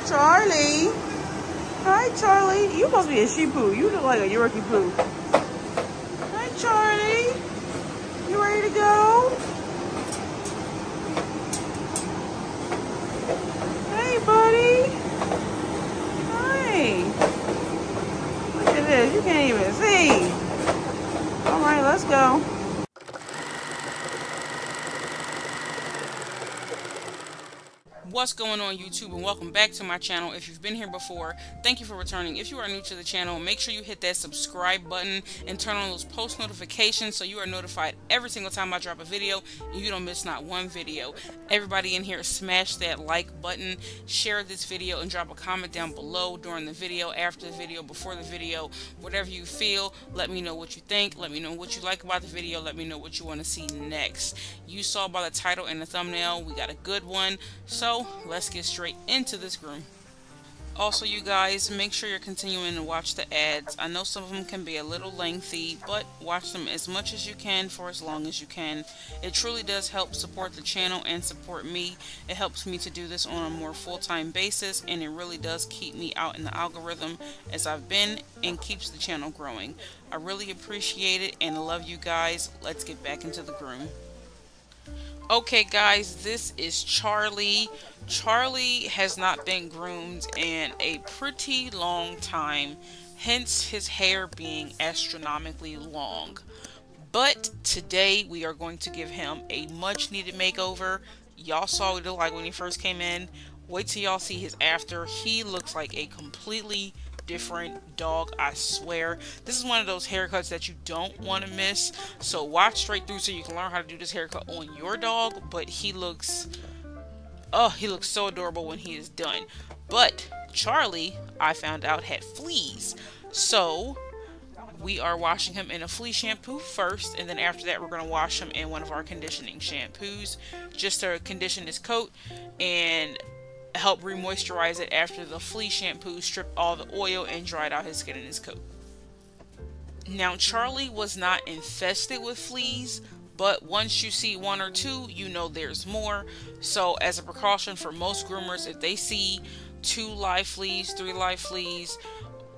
Charlie. Hi, Charlie. You supposed to be a Shih Poo. You look like a Yorkie Poo. Hi, Charlie. You ready to go? Hey, buddy. Hi. Look at this. You can't even see. All right, let's go. What's going on, YouTube, and welcome back to my channel. If you've been here before, thank you for returning. If you are new to the channel, make sure you hit that subscribe button and turn on those post notifications so you are notified every single time I drop a video and you don't miss not one video. Everybody in here, smash that like button, share this video, and drop a comment down below during the video, after the video, before the video, whatever you feel. Let me know what you think. Let me know what you like about the video. Let me know what you want to see next. You saw by the title and the thumbnail, we got a good one. So let's get straight into this groom. Also, you guys, make sure you're continuing to watch the ads. I know some of them can be a little lengthy, but watch them as much as you can for as long as you can. It truly does help support the channel and support me. It helps me to do this on a more full-time basis, and it really does keep me out in the algorithm as I've been, and keeps the channel growing. I really appreciate it and love you guys. Let's get back into the groom. Okay guys, this is Charlie. Charlie has not been groomed in a pretty long time, hence his hair being astronomically long. But today we are going to give him a much needed makeover. Y'all saw what he looked like when he first came in. Wait till y'all see his after. He looks like a completely different dog, I swear. This is one of those haircuts that you don't want to miss, so watch straight through so you can learn how to do this haircut on your dog. But he looks so adorable when he is done. But Charlie, I found out, had fleas, so we are washing him in a flea shampoo first, and then after that we're going to wash him in one of our conditioning shampoos just to condition his coat and help re-moisturize it after the flea shampoo stripped all the oil and dried out his skin and his coat. Now, Charlie was not infested with fleas, but once you see one or two, you know there's more. So as a precaution for most groomers, if they see 2 live fleas, 3 live fleas,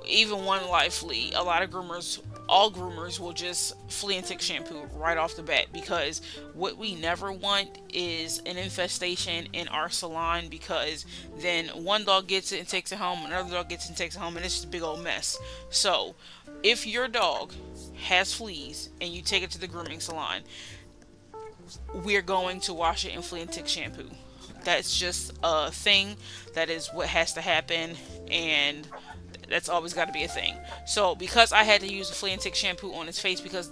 even 1 live flea, a lot of groomers, all groomers will just flea and tick shampoo right off the bat, because what we never want is an infestation in our salon, because then one dog gets it and takes it home, another dog gets it and takes it home, and it's just a big old mess. So if your dog has fleas and you take it to the grooming salon, we're going to wash it in flea and tick shampoo. That's just a thing. That is what has to happen, and that's always got to be a thing. So because I had to use the flea and tick shampoo on his face, because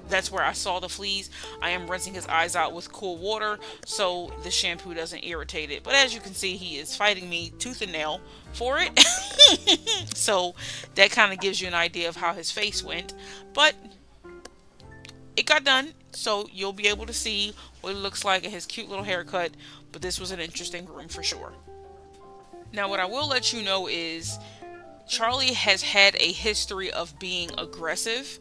that's where I saw the fleas, I am rinsing his eyes out with cool water so the shampoo doesn't irritate it. But as you can see, he is fighting me tooth and nail for it. So that kind of gives you an idea of how his face went. But it got done, so you'll be able to see what it looks like in his cute little haircut. But this was an interesting groom for sure. Now, what I will let you know is Charlie has had a history of being aggressive.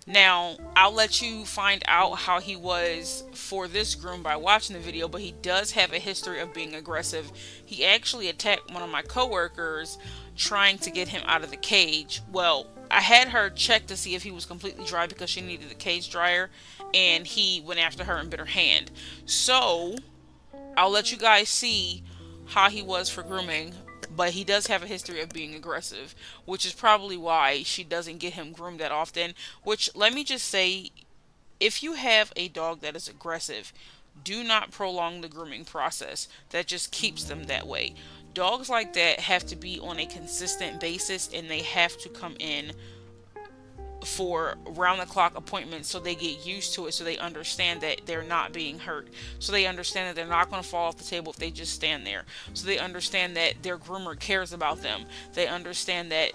Now, I'll let you find out how he was for this groom by watching the video, but he does have a history of being aggressive. He actually attacked one of my coworkers trying to get him out of the cage. Well, I had her check to see if he was completely dry because she needed the cage dryer, and he went after her and bit her hand. So I'll let you guys see how he was for grooming. But he does have a history of being aggressive, which is probably why she doesn't get him groomed that often. Which, let me just say, if you have a dog that is aggressive, do not prolong the grooming process. That just keeps them that way. Dogs like that have to be on a consistent basis, and they have to come in for round-the-clock appointments so they get used to it, so they understand that they're not being hurt, so they understand that they're not going to fall off the table if they just stand there, so they understand that their groomer cares about them, they understand that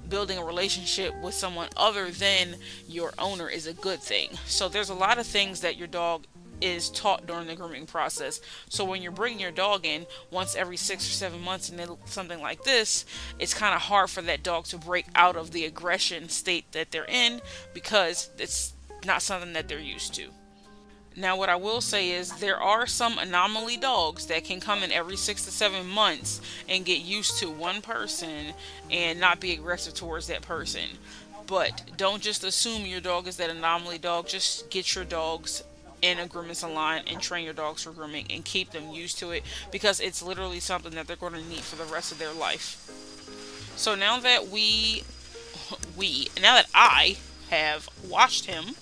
building a relationship with someone other than your owner is a good thing. So there's a lot of things that your dog is taught during the grooming process. So when you're bringing your dog in once every 6 or 7 months and something like this, it's kind of hard for that dog to break out of the aggression state that they're in, because it's not something that they're used to. Now, what I will say is there are some anomaly dogs that can come in every 6 to 7 months and get used to one person and not be aggressive towards that person. But don't just assume your dog is that anomaly dog. Just get your dogs in a grooming salon and train your dogs for grooming and keep them used to it, because it's literally something that they're going to need for the rest of their life. So now that now that I have washed him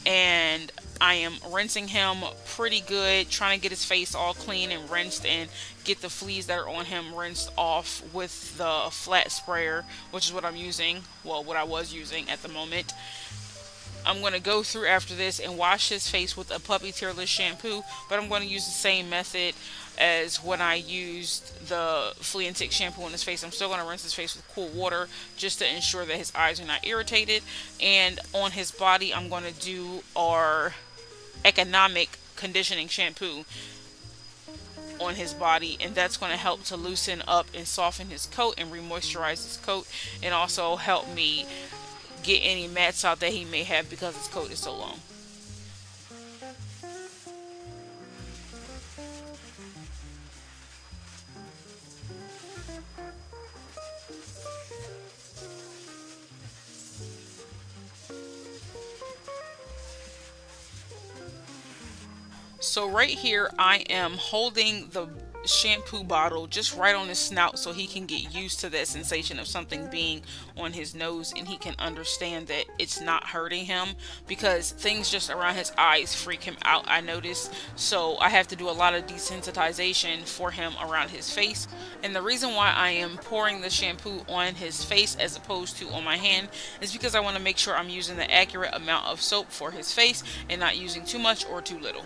and I am rinsing him pretty good, trying to get his face all clean and rinsed and get the fleas that are on him rinsed off with the flat sprayer, which is what I'm using, well, what I was using at the moment. I'm going to go through after this and wash his face with a puppy tearless shampoo, but I'm going to use the same method as when I used the flea and tick shampoo on his face. I'm still going to rinse his face with cool water just to ensure that his eyes are not irritated. And on his body, I'm going to do our economic conditioning shampoo on his body, and that's going to help to loosen up and soften his coat and re-moisturize his coat, and also help me get any mats out that he may have because his coat is so long. So right here I am holding the shampoo bottle just right on his snout so he can get used to that sensation of something being on his nose, and he can understand that it's not hurting him, because things just around his eyes freak him out, I noticed. So I have to do a lot of desensitization for him around his face. And the reason why I am pouring the shampoo on his face as opposed to on my hand is because I want to make sure I'm using the accurate amount of soap for his face and not using too much or too little.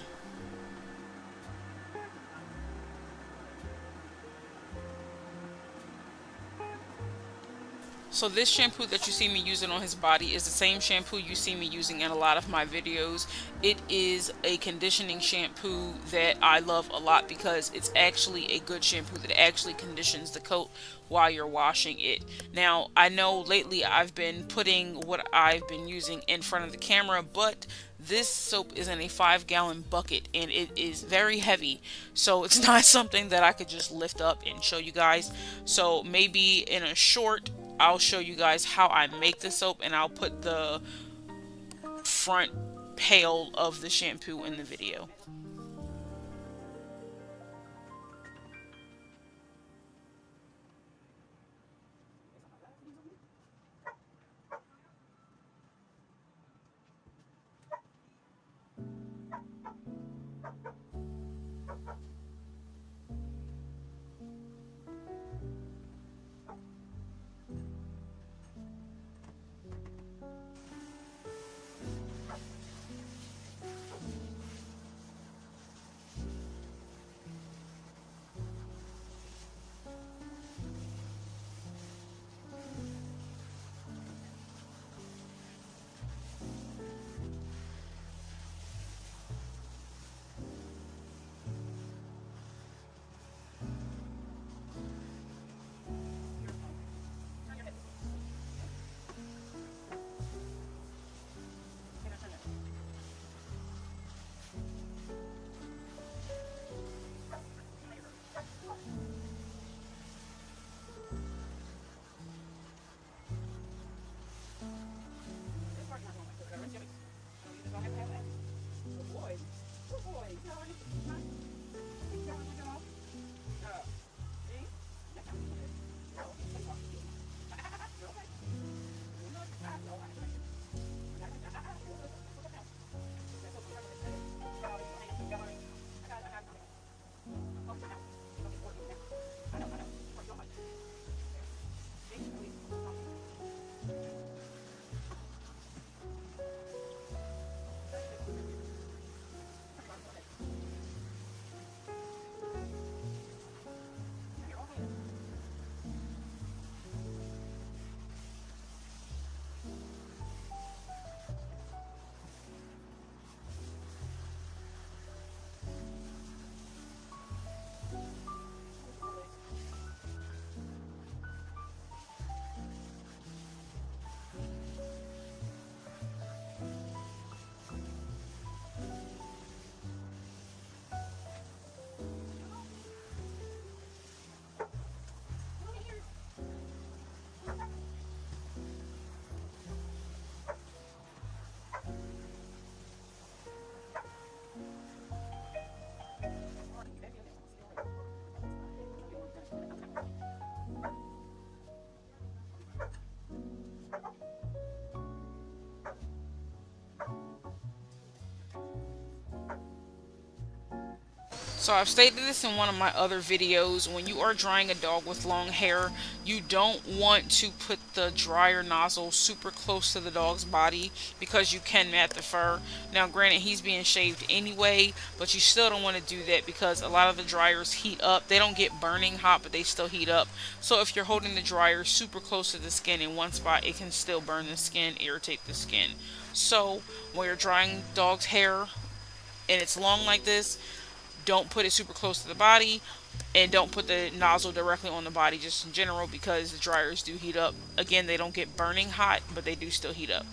So this shampoo that you see me using on his body is the same shampoo you see me using in a lot of my videos. It is a conditioning shampoo that I love a lot because it's actually a good shampoo that actually conditions the coat while you're washing it. Now, I know lately I've been putting what I've been using in front of the camera, but this soap is in a 5-gallon bucket and it is very heavy, so it's not something that I could just lift up and show you guys. So maybe in a short I'll show you guys how I make the soap, and I'll put the front pail of the shampoo in the video. So I've stated this in one of my other videos. When you are drying a dog with long hair, you don't want to put the dryer nozzle super close to the dog's body because you can mat the fur. Now granted, he's being shaved anyway, but you still don't want to do that because a lot of the dryers heat up. They don't get burning hot, but they still heat up. So if you're holding the dryer super close to the skin in one spot, it can still burn the skin, irritate the skin. So when you're drying dog's hair and it's long like this, don't put it super close to the body, and don't put the nozzle directly on the body just in general, because the dryers do heat up. Again, they don't get burning hot, but they do still heat up.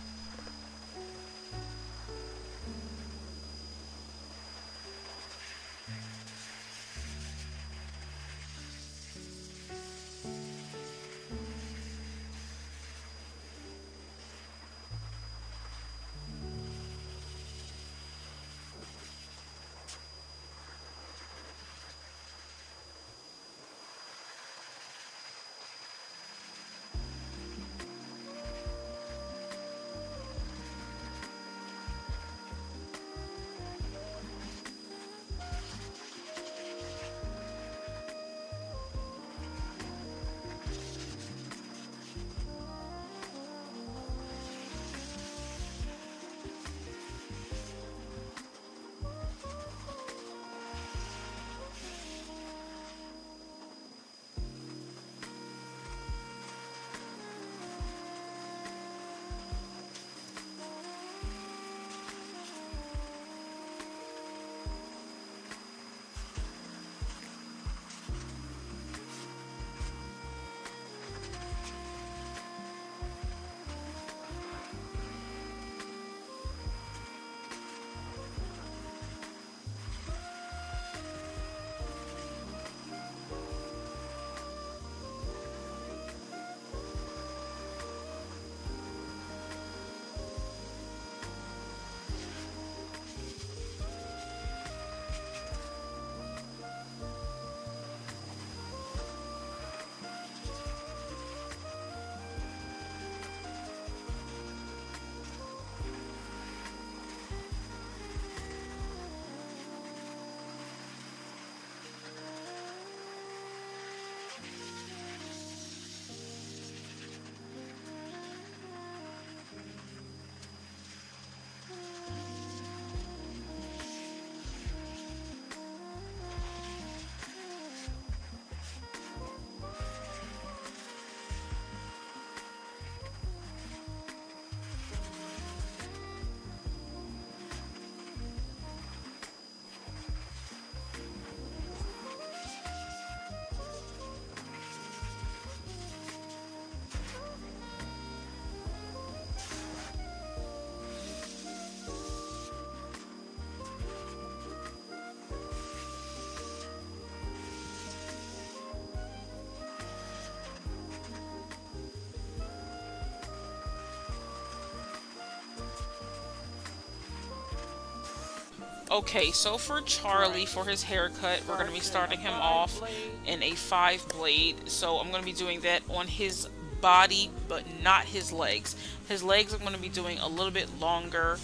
Okay, so for Charlie, for his haircut, we're going to be starting him off in a 5 blade. So I'm going to be doing that on his body, but not his legs. His legs I'm going to be doing a little bit longer.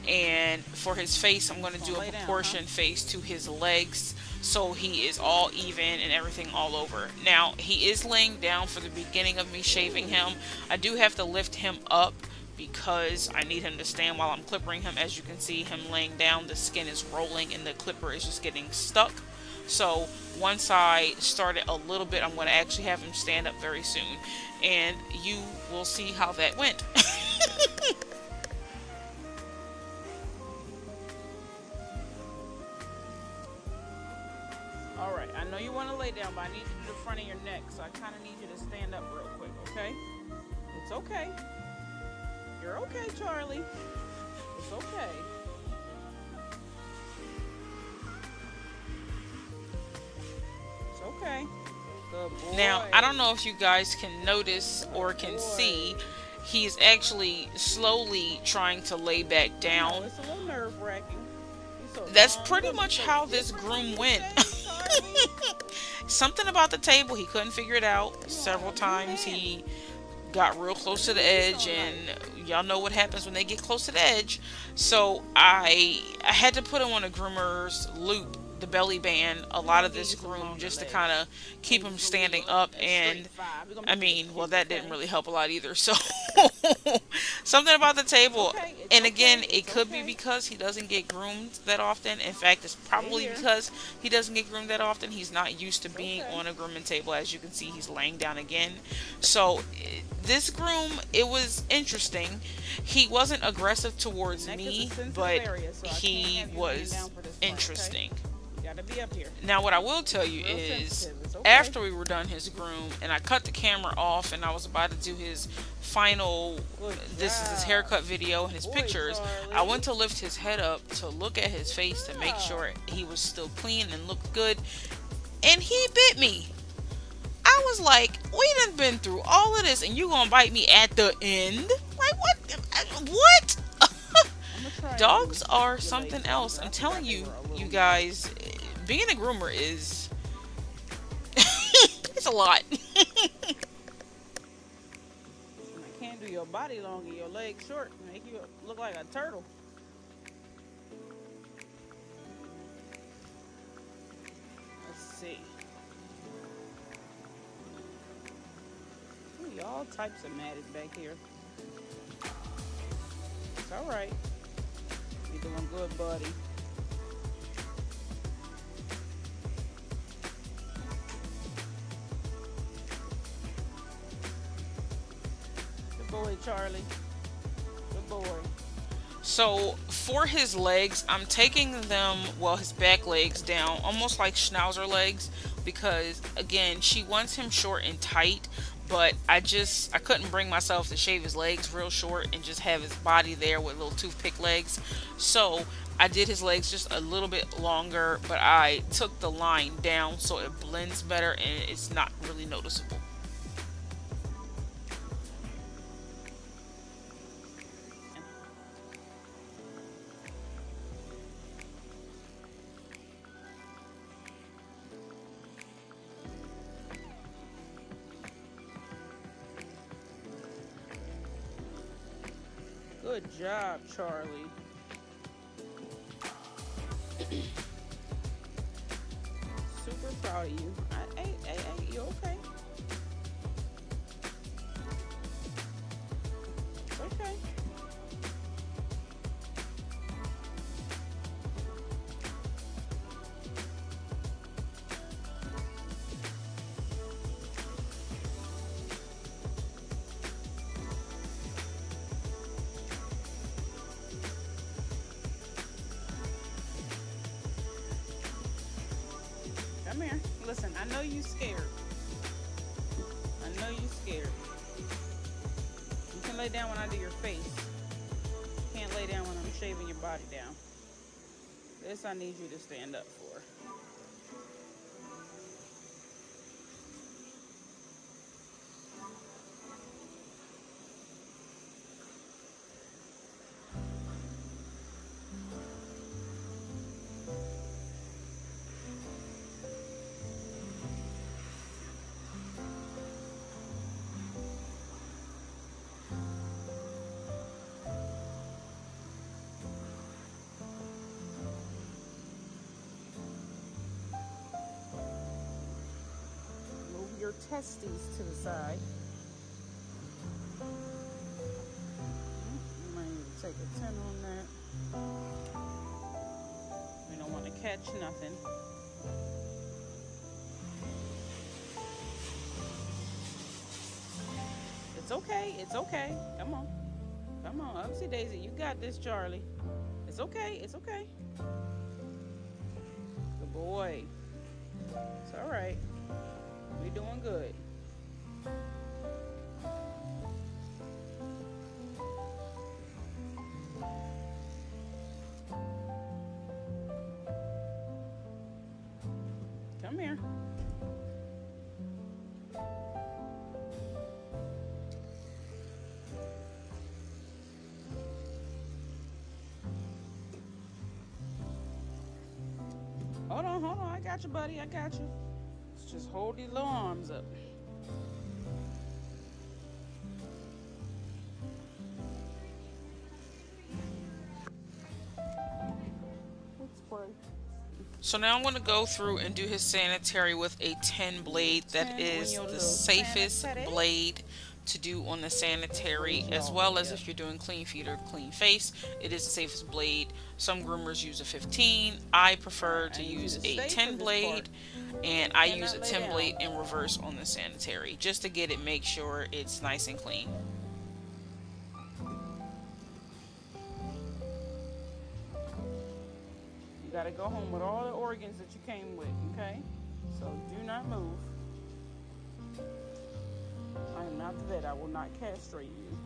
And for his face, I'm going to do a proportion face to his legs, so he is all even and everything all over. Now, he is laying down for the beginning of me shaving him. I do have to lift him up because I need him to stand while I'm clippering him. As you can see, him laying down, the skin is rolling and the clipper is just getting stuck. So once I start it a little bit, I'm going to actually have him stand up very soon, and you will see how that went. Alright, I know you want to lay down, but I need you to do the front of your neck, so I kind of need you to stand up real quick, okay? It's okay. You're okay, Charlie. It's okay. It's okay. Good boy. Now, I don't know if you guys can notice or can see, he's actually slowly trying to lay back down. It's a little nerve-wracking. That's pretty much how this groom went. Something about the table, he couldn't figure it out. Several times he got real close to the edge, and y'all know what happens when they get close to the edge. So I had to put him on a groomer's loop the belly band a lot of this groom just to kind of keep him standing up. And I mean, well, that didn't really help a lot either. So something about the table, and again, it could be because he doesn't get groomed that often. In fact, it's probably because he doesn't get groomed that often. He's not used to being on a grooming table. As you can see, he's laying down again. So this groom, it was interesting. He wasn't aggressive towards me, but he was interesting. Now, what I will tell you is, after we were done his groom and I cut the camera off and I was about to do his final, this is his haircut video and his pictures, I went to lift his head up to look at his face to make sure he was still clean and looked good, and he bit me. I was like, we done been through all of this and you gonna bite me at the end? Like, what? Dogs are something else. I'm telling you, you guys, being a groomer is it's a lot. I can't do your body long and your legs short, make you look like a turtle. Let's see. Ooh, all types of matted back here. It's all right. You're doing good, buddy. Good boy, Charlie. Good boy. So for his legs, I'm taking them, well, his back legs down, almost like Schnauzer legs, because again, she wants him short and tight, but I couldn't bring myself to shave his legs real short and just have his body there with little toothpick legs. So I did his legs just a little bit longer, but I took the line down so it blends better and it's not really noticeable. Good job, Charlie. Super proud of you. Hey, you okay? It's okay. Come here. Listen, I know you scared. I know you scared. You can lay down when I do your face. You can't lay down when I'm shaving your body down. This I need you to stand up for. Your testes to the side. You might need to take a 10 on that. We don't want to catch nothing. It's okay. It's okay. Come on. Come on. Upsy daisy. You got this, Charlie. It's okay. It's okay. Good boy. It's all right. We're doing good. Come here. Hold on. I got you, buddy. I got you. Just hold these little arms up. So now I'm going to go through and do his sanitary with a 10 blade. That is the safest blade to do on the sanitary, as well as if you're doing clean feet or clean face. It is the safest blade. Some groomers use a 15. I prefer to use a 10 blade, and I use a 10 blade in reverse on the sanitary just to get it, make sure it's nice and clean. You gotta go home with all the organs that you came with, okay? So do not move. I am not the vet. I will not castrate you.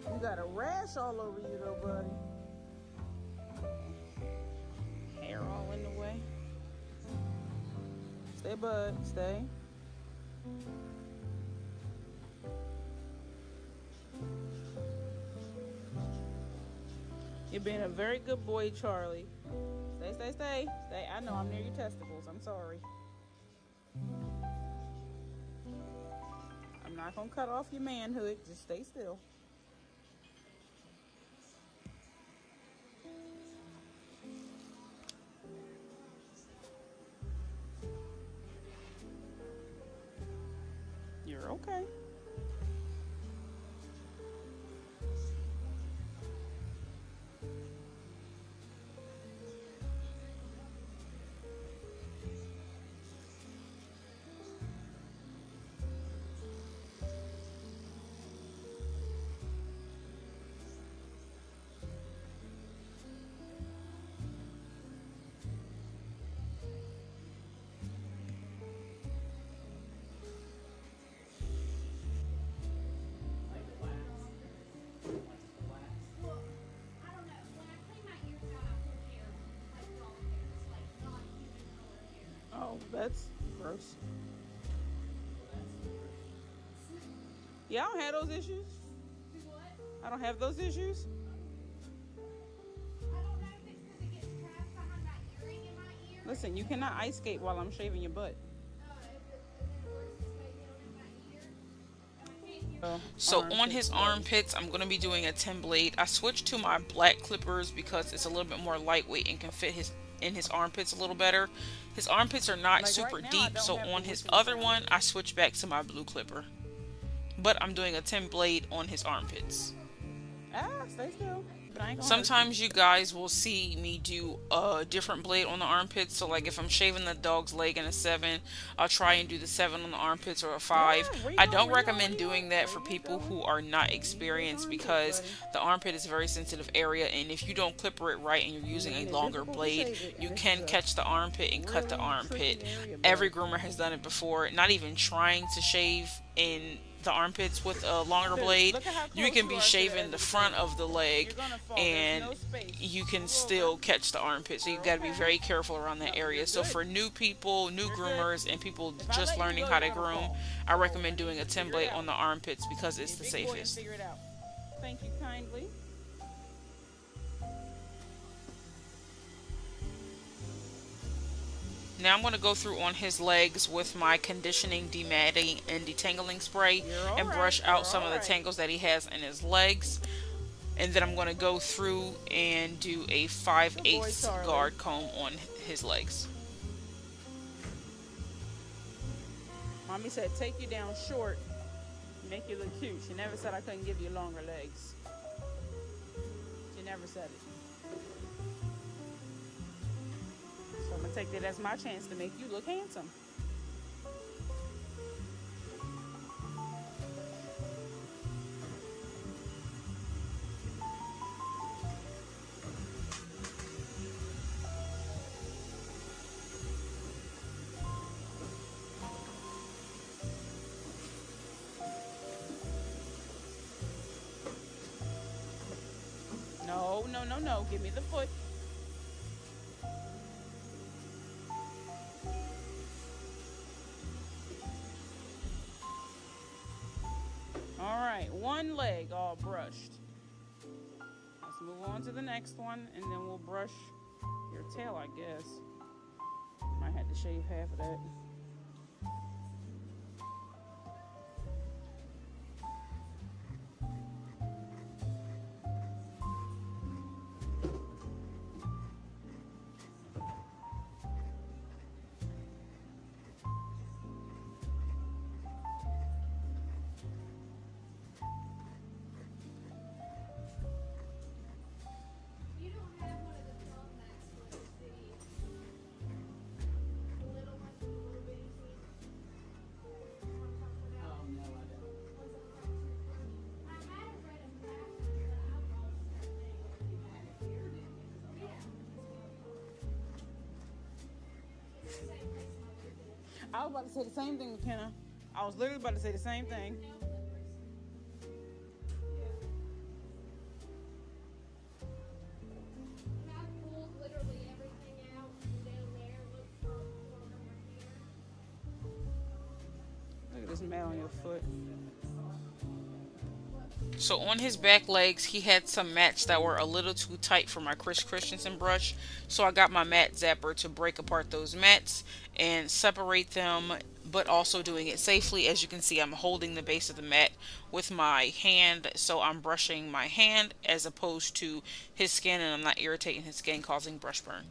You got a rash all over you though, buddy. Hair all in the way. Stay, bud. Stay. You're being a very good boy, Charlie. Stay, stay, stay. Stay. I know I'm near your testicles. I'm sorry. I'm not going to cut off your manhood. Just stay still. You're okay. Oh, that's gross. Yeah, I don't have those issues. I don't have those issues. Listen, you cannot ice skate while I'm shaving your butt. So on his armpits, I'm going to be doing a 10 blade. I switched to my black clippers because it's a little bit more lightweight and can fit in his armpits a little better. His armpits are not super deep, so on his other one, I switched back to my blue clipper. But I'm doing a 10 blade on his armpits. Stay still. Sometimes you guys will see me do a different blade on the armpits. So like if I'm shaving the dog's leg in a 7, I'll try and do the 7 on the armpits, or a 5. I don't recommend doing that for people who are not experienced, because the armpit is a very sensitive area, and if you don't clipper it right and you're using a longer blade, you can catch the armpit and cut the armpit. Every groomer has done it before. Not even trying to shave in the armpits with a longer blade, you can be shaving the front of the leg and you can still catch the armpit. So you got to be very careful around that area. So for new people, new groomers, and people just learning how to groom, I recommend doing a 10 blade on the armpits because it's the safest. Thank you kindly. Now I'm going to go through on his legs with my conditioning, dematting, and detangling spray and brush out some of the tangles that he has in his legs. And then I'm going to go through and do a 5/8 guard comb on his legs. Mommy said take you down short, make you look cute. She never said I couldn't give you longer legs. She never said it. So I'm going to take that as my chance to make you look handsome. No, no, no, no. Give me the foot. Alright, one leg all brushed. Let's move on to the next one, and then we'll brush your tail, I guess. Might have to shave half of that. I was about to say the same thing, McKenna. I was literally about to say the same thing. Look at this mat on your foot. So on his back legs, he had some mats that were a little too tight for my Christensen brush. So I got my mat zapper to break apart those mats and separate them, but also doing it safely. As you can see, I'm holding the base of the mat with my hand, so I'm brushing my hand as opposed to his skin, and I'm not irritating his skin, causing brush burn.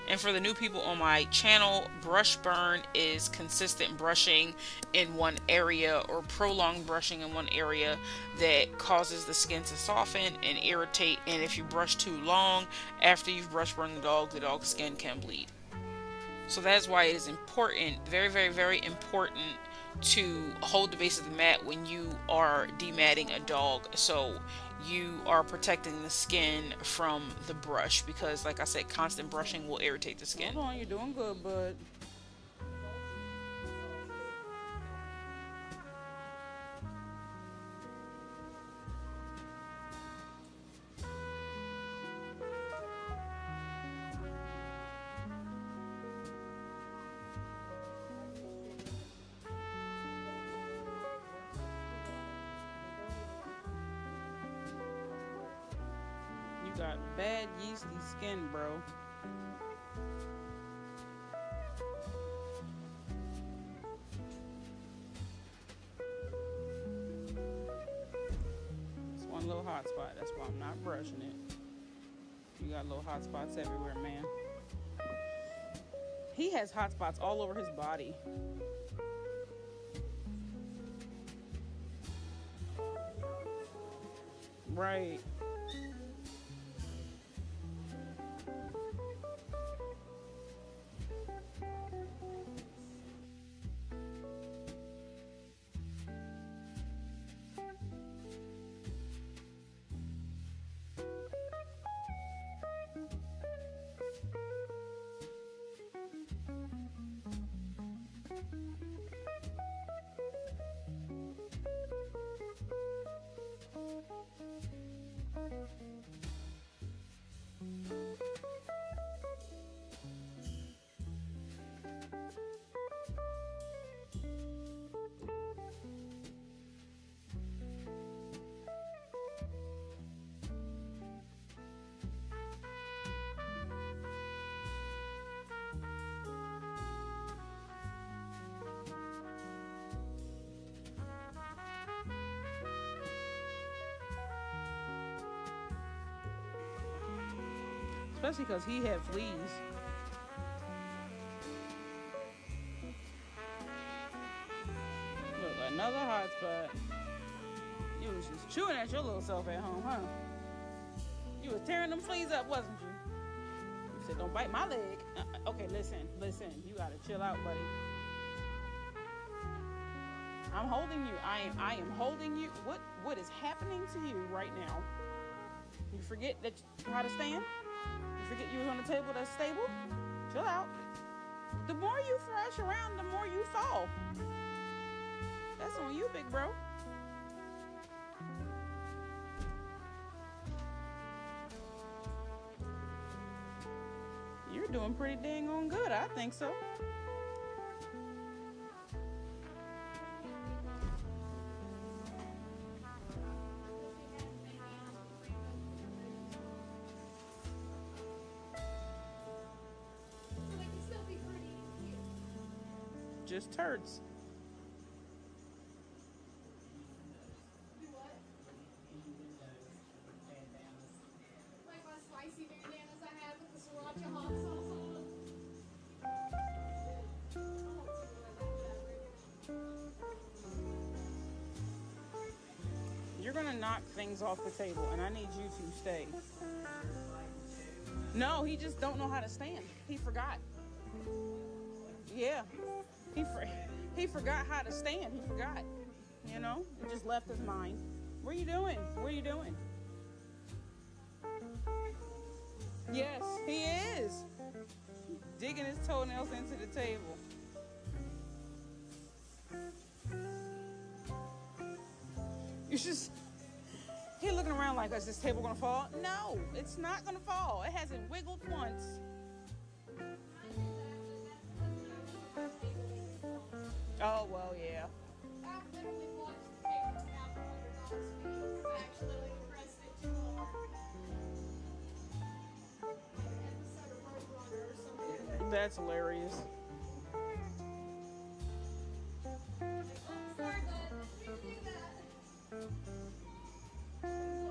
And for the new people on my channel, brush burn is consistent brushing in one area or prolonged brushing in one area that causes the skin to soften and irritate. And if you brush too long after you've brush burned the dog's skin can bleed. So that's why it is important, very, very, very important, to hold the base of the mat when you are dematting a dog, so you are protecting the skin from the brush, because like I said, constant brushing will irritate the skin. Hold on, you're doing good, bud. Got bad yeasty skin, bro. It's one little hot spot. That's why I'm not brushing it. You got little hot spots everywhere, man. He has hot spots all over his body. Right. Especially because he had fleas. Look, another hot spot. You was just chewing at your little self at home, huh? You was tearing them fleas up, wasn't you? You said, don't bite my leg. Okay, listen. You gotta chill out, buddy. I'm holding you. I am holding you. What is happening to you right now? You forget that how to stand? You forget you was on the table that's stable? Chill out. The more you thrash around, the more you fall. That's on you, big bro. You're doing pretty dang on good, I think so. just turds. Like my spicy bandanas I have with the sriracha hot sauce on them. You're gonna knock things off the table, and I need you to stay. No, he just don't know how to stand. He forgot. Yeah, he forgot how to stand. He forgot. You know, it just left his mind. What are you doing? What are you doing? Yes, he is digging his toenails into the table. You just, he looking around like, is this table gonna fall? No, it's not gonna fall. It hasn't wiggled once. Oh, well, yeah. I literally watched the table come out from under Dog's feet. I accidentally pressed it too hard. Like an episode of Roadrunner or something. That's hilarious. Oh, sorry, bud. Didn't do that. Well,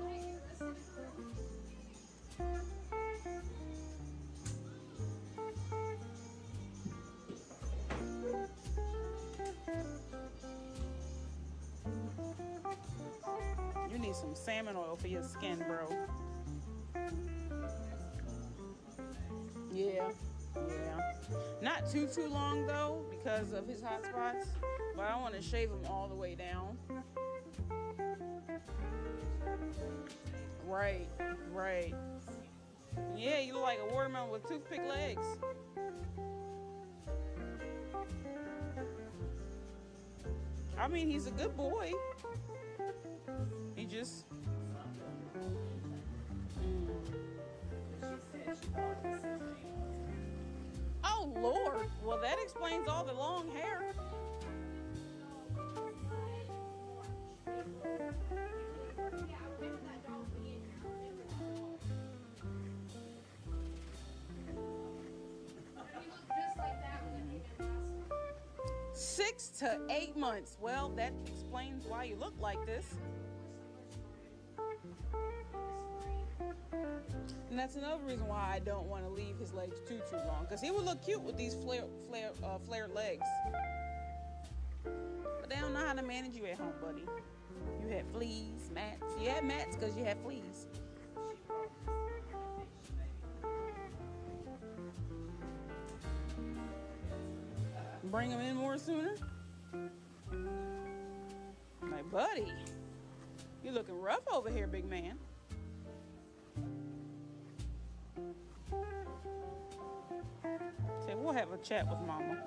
hey, the rest of the room. You need some salmon oil for your skin, bro. Yeah. Not too long though, because of his hot spots. But I want to shave him all the way down. Right. Yeah, you look like a watermelon with toothpick legs. I mean, he's a good boy. He just... Oh, Lord. Well, that explains all the long hair. Yeah, I remember that dog being here. I remember that dog. He looked just like that when he came in last. 6 to 8 months. Well, that explains why you look like this. And that's another reason why I don't want to leave his legs too long. Because he would look cute with these flared legs. But they don't know how to manage you at home, buddy. You had fleas, mats. You had mats because you had fleas. Bring him in more sooner. Like, buddy, you're looking rough over here, big man. Say, we'll have a chat with Mama.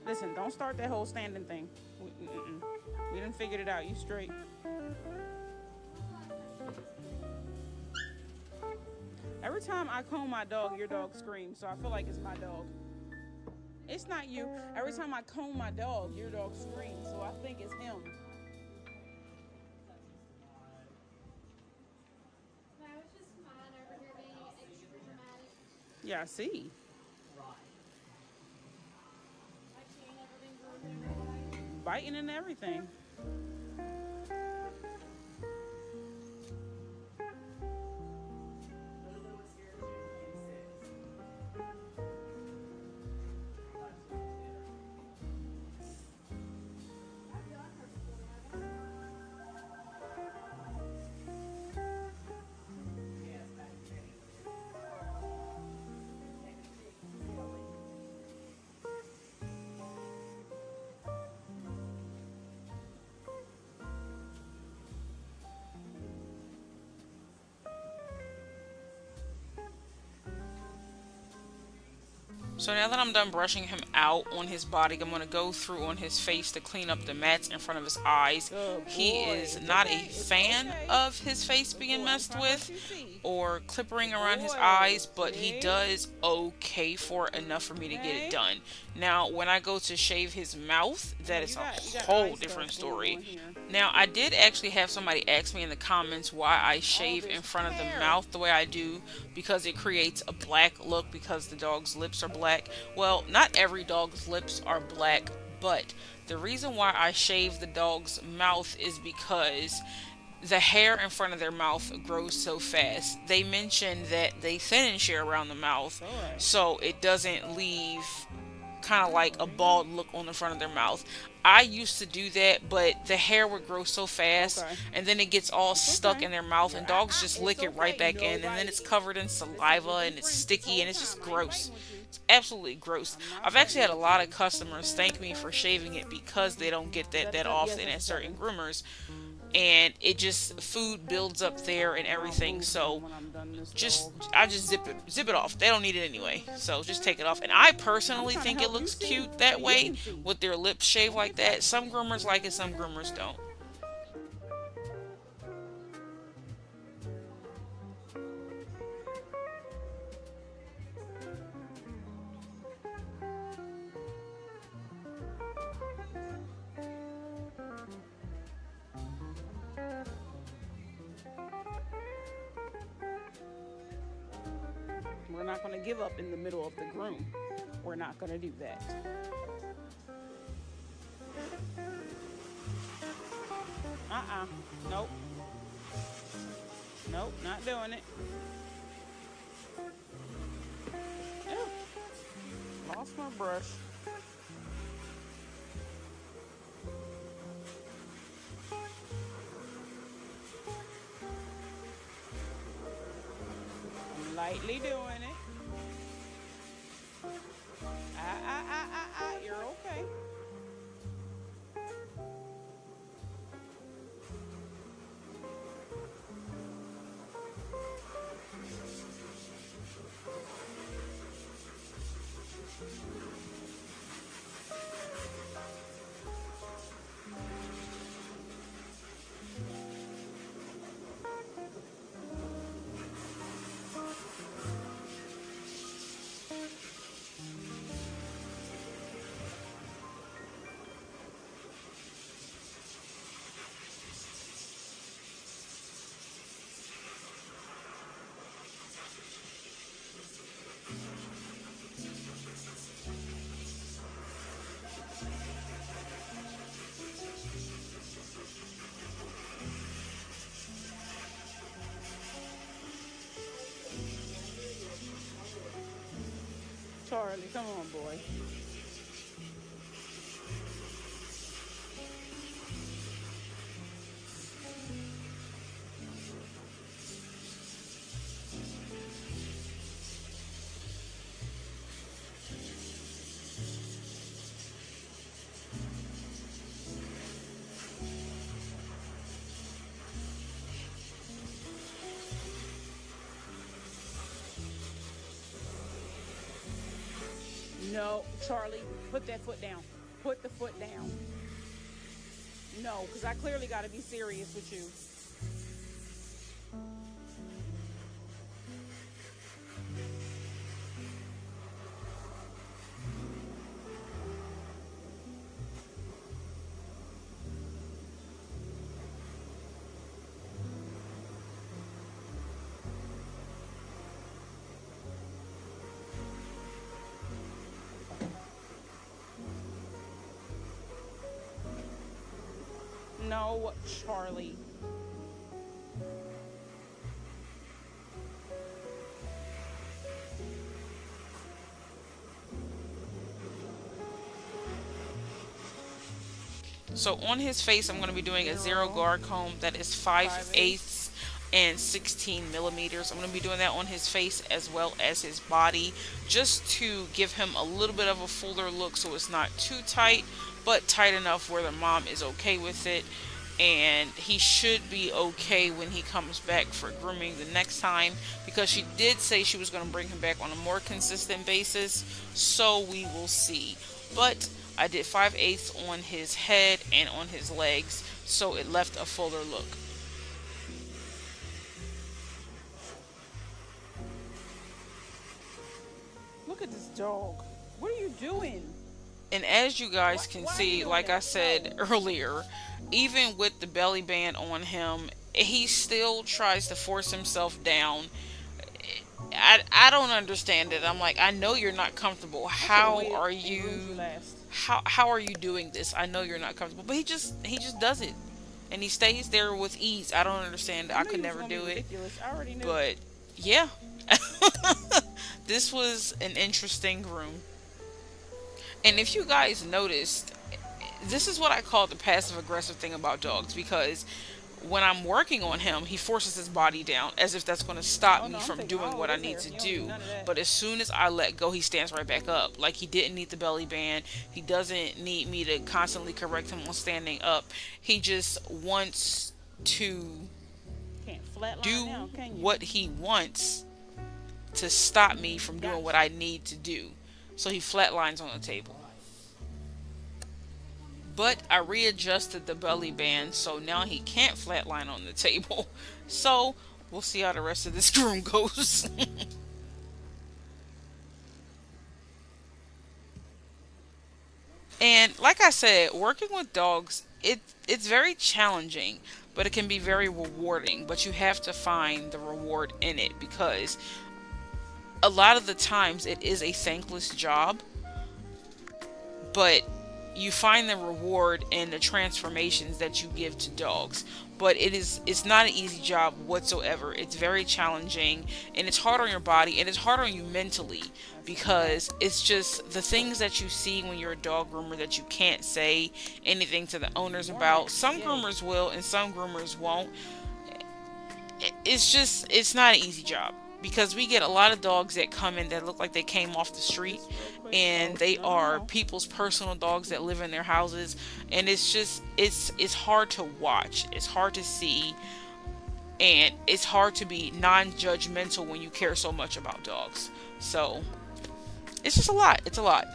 Listen, don't start that whole standing thing. We done figured it out. You straight. Every time I comb my dog, your dog screams, so I feel like it's my dog. It's not you. Every time I comb my dog, your dog screams, so I think it's him. No, it's just mine over here being extra dramatic. Yeah, I see. Like she ain't ever been groomed in her life. Biting and everything. So now that I'm done brushing him out on his body, I'm going to go through on his face to clean up the mats in front of his eyes. He is not a fan of his face being messed with or clippering around his eyes, but he does okay for it, enough for me to get it done. Now, when I go to shave his mouth, that is a whole different story. Now, I did actually have somebody ask me in the comments why I shave in front of the mouth the way I do, because it creates a black look because the dog's lips are black. Well, not every dog's lips are black, but the reason why I shave the dog's mouth is because the hair in front of their mouth grows so fast. They mentioned that they thin and shear around the mouth so it doesn't leave kind of like a bald look on the front of their mouth. I used to do that, but the hair would grow so fast and then it gets all stuck in their mouth and dogs just lick it right back in, and then it's covered in saliva and it's sticky and it's just gross. It's absolutely gross. I've actually had a lot of customers thank me for shaving it because they don't get that often at certain groomers, and it just, food builds up there and everything, so I just zip it off. They don't need it anyway, so just take it off. And I personally think it looks cute that way with their lips shaved like that. Some groomers like it, some groomers don't. We're not going to give up in the middle of the groom. We're not going to do that. Nope. Nope, not doing it. Ew. Lost my brush. I'm lightly doing it. You're okay. Charlie, come on, boy. No, Charlie, put that foot down. Put the foot down. No, because I clearly got to be serious with you. No, Charlie. So on his face, I'm going to be doing a zero guard comb that is 5/8 and 16 millimeters. I'm going to be doing that on his face as well as his body, just to give him a little bit of a fuller look, so it's not too tight, but tight enough where the mom is okay with it. and he should be okay when he comes back for grooming the next time, because she did say she was going to bring him back on a more consistent basis, so we will see. But I did 5/8 on his head and on his legs, so it left a fuller look. Look at this dog. What are you doing? And as you guys can see, like I said earlier, even with the belly band on him, he still tries to force himself down. I don't understand it. I'm like, I know you're not comfortable. How are you doing this? I know you're not comfortable, but he just does it, and he stays there with ease. I don't understand. I could never do it. I already knew. But yeah, this was an interesting groom. And if you guys noticed, this is what I call the passive aggressive thing about dogs, because when I'm working on him, he forces his body down as if that's going to stop me from doing what I need to do. But as soon as I let go, he stands right back up. Like, he didn't need the belly band. He doesn't need me to constantly correct him on standing up. He just wants to do what he wants to stop me from doing what I need to do. So he flatlines on the table. But I readjusted the belly band, so now he can't flatline on the table. So we'll see how the rest of this groom goes. And like I said, working with dogs, it's very challenging, but it can be very rewarding. But you have to find the reward in it, because a lot of the times it is a thankless job, but you find the reward in the transformations that you give to dogs. But it's not an easy job whatsoever. It's very challenging, and it's hard on your body, and it's hard on you mentally, because it's just the things that you see when you're a dog groomer that you can't say anything to the owners about. Some groomers will and some groomers won't. It's not an easy job, because we get a lot of dogs that come in that look like they came off the street, and they are people's personal dogs that live in their houses, and it's hard to watch, it's hard to see, and it's hard to be non-judgmental when you care so much about dogs. So it's just a lot. It's a lot.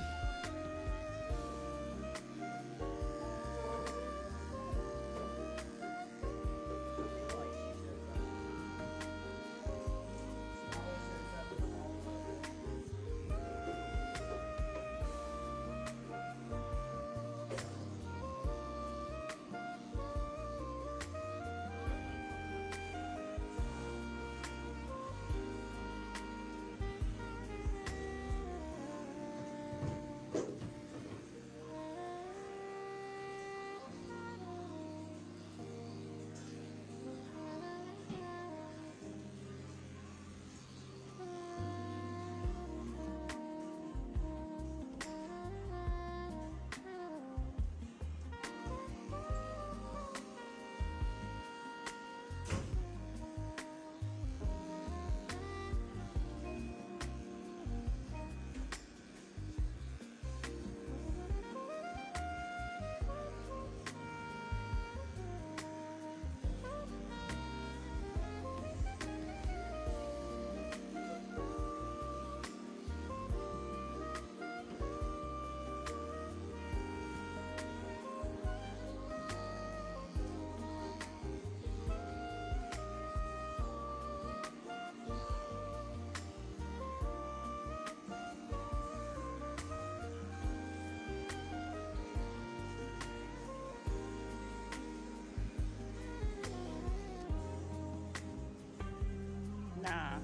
Nah,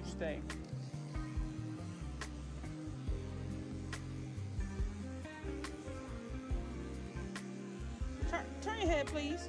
you stay. Turn your head, please.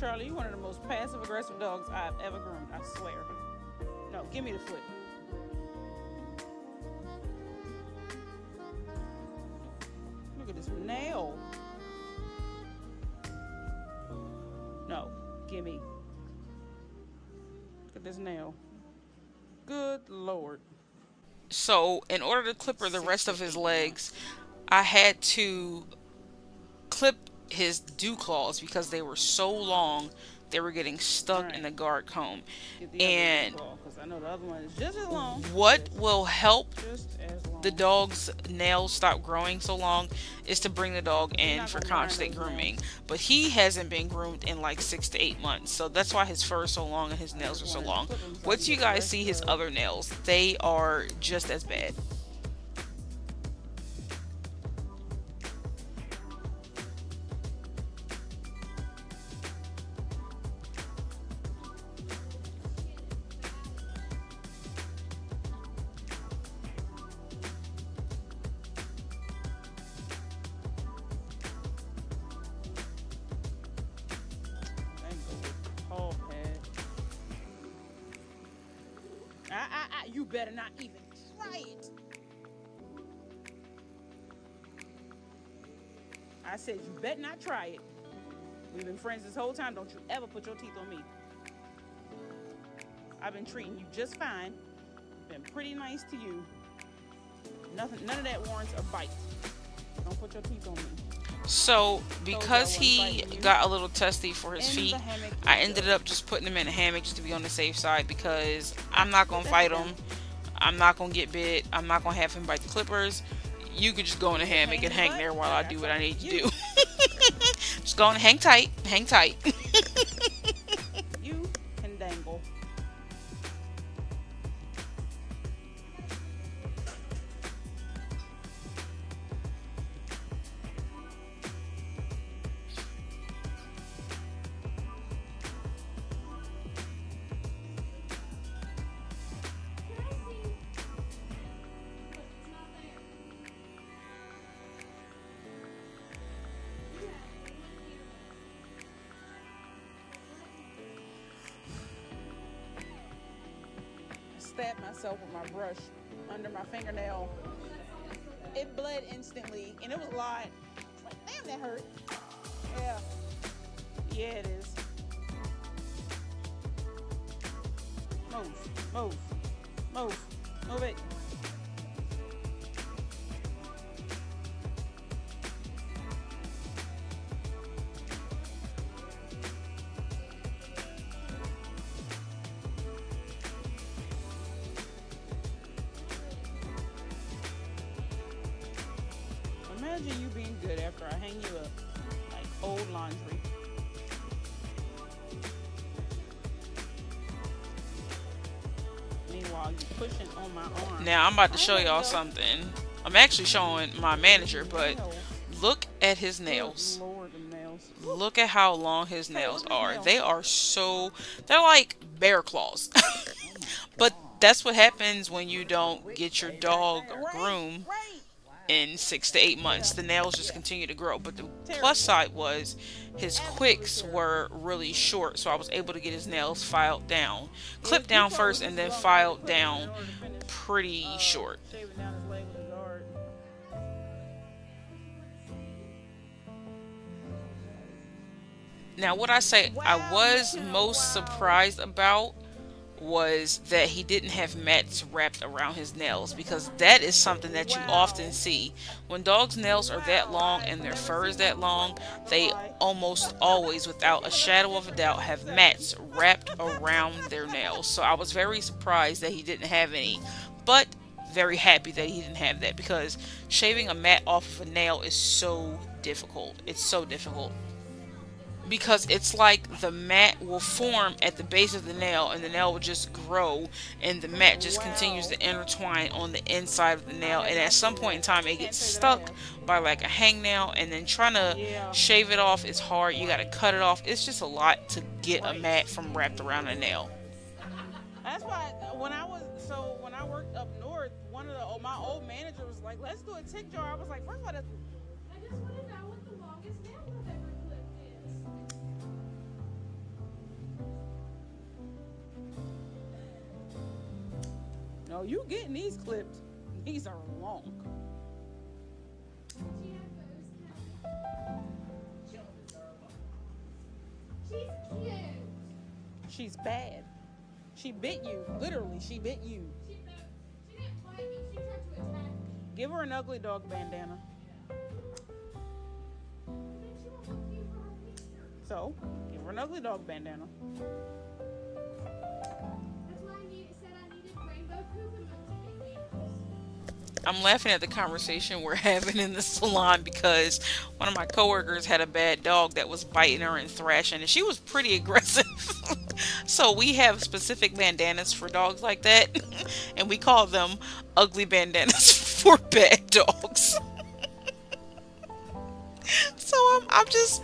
Charlie, you're one of the most passive-aggressive dogs I've ever groomed. I swear. No, give me the foot. Look at this nail. No, give me. Look at this nail. Good Lord. So in order to clipper the rest of his legs, I had to clip his dew claws because they were so long they were getting stuck in the guard comb. And I know the other one is just as long. What will help the dog's nails stop growing so long is to bring the dog in for constant grooming. But he hasn't been groomed in like 6 to 8 months, so that's why his fur is so long and his nails are so long. Once you guys see his other nails, they are just as bad. You better not even try it. I said you better not try it. We've been friends this whole time. Don't you ever put your teeth on me. I've been treating you just fine. Been pretty nice to you. None of that warrants a bite. Don't put your teeth on me. So, because he got a little testy for his feet, I ended up just putting him in a hammock just to be on the safe side, because I'm not going to fight him. I'm not going to get bit. I'm not going to have him bite the clippers. You could just go in a hammock and hang there while I do what I need to do. Just go and hang tight. Hang tight. You can dangle. Stabbed myself with my brush under my fingernail. It bled instantly, and it was a lot. Like, damn, that hurt. Yeah. Yeah, it is. Move. Move it. Imagine you being good after I hang you up like old laundry. Meanwhile, you pushing on my arm. Now, I'm about to show y'all something. I'm actually showing my manager, but look at his nails. Look at how long his nails are. They are so... they're like bear claws. But that's what happens when you don't get your dog groomed in 6 to 8 months. The nails just continue to grow. But the plus side was his quicks were really short, so I was able to get his nails filed down, clipped down first, and then filed down pretty short. Now, what I say I was most surprised about was that he didn't have mats wrapped around his nails, because that is something that you often see. When dogs' nails are that long and their fur is that long, they almost always, without a shadow of a doubt, have mats wrapped around their nails. So I was very surprised that he didn't have any, but very happy that he didn't have that, because shaving a mat off of a nail is so difficult. It's so difficult. Because it's like the mat will form at the base of the nail, and the nail will just grow, and the mat just continues to intertwine on the inside of the nail, and at some point in time it gets stuck by like a hangnail, and then trying to shave it off is hard. You got to cut it off. It's just a lot to get a mat from wrapped around a nail. That's why when I worked up north, one of my old manager was like, let's do a tick jar. I was like, first of all, that's... I just want to know what the longest nail I've ever clipped is. Oh, you getting these clipped? These are long. She's cute. She's bad. She bit you. Literally, she bit you. She didn't bite me. She tried to attack me. Give her an ugly dog bandana. Then she won't look cute for her picture. So, give her an ugly dog bandana. That's why it said I needed rainbow poop emoji bandanas. I'm laughing at the conversation we're having in the salon because one of my coworkers had a bad dog that was biting her and thrashing, and she was pretty aggressive. So we have specific bandanas for dogs like that, and we call them ugly bandanas for bad dogs. So I'm just,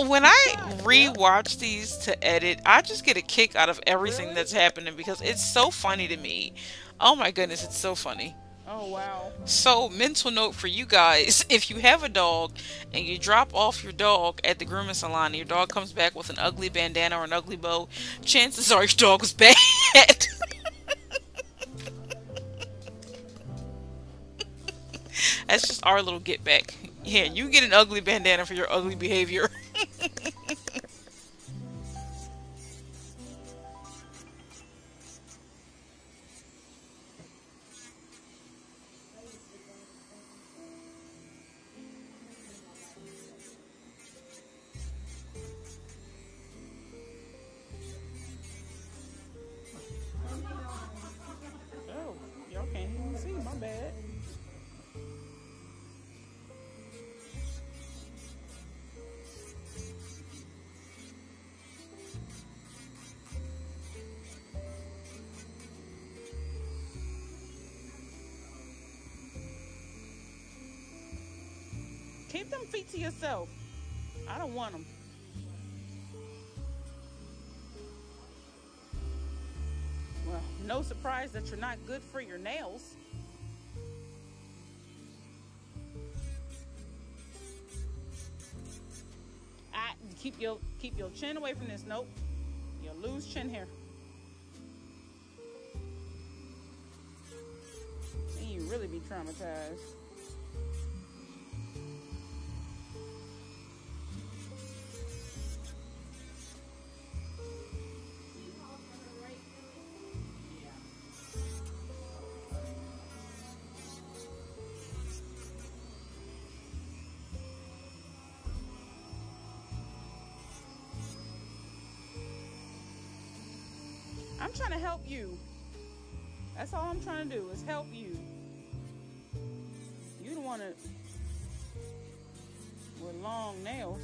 when I rewatch these to edit, I just get a kick out of everything that's happening because it's so funny to me. Oh my goodness, it's so funny. Oh, wow. So, mental note for you guys, if you have a dog and you drop off your dog at the grooming salon and your dog comes back with an ugly bandana or an ugly bow, chances are your dog was bad. That's just our little get back. Yeah, you get an ugly bandana for your ugly behavior. Oh, y'all can't even see. My bad. Keep them feet to yourself. I don't want them. Well, no surprise that you're not good for your nails. Keep your chin away from this. Nope. You'll lose chin hair. And you really be traumatized. I'm trying to help you. That's all I'm trying to do is help you. You don't want it with long nails.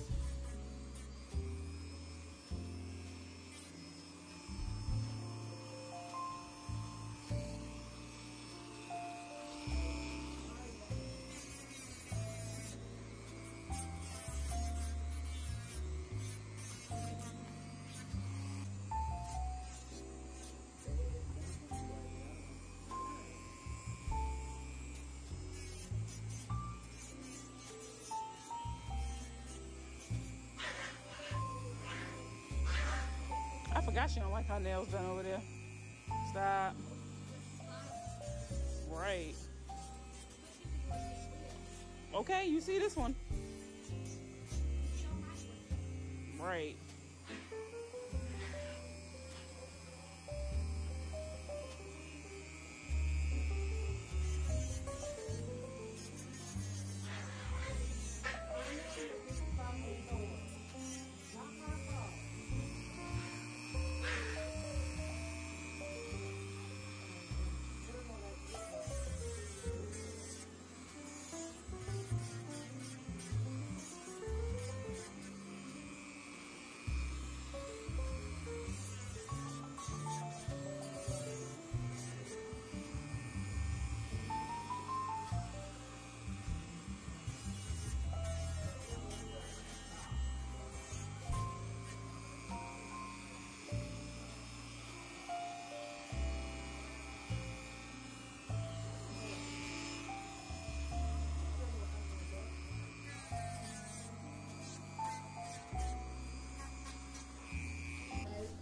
I forgot she don't like her nails done over there. Stop. Right. Okay, you see this one. Right.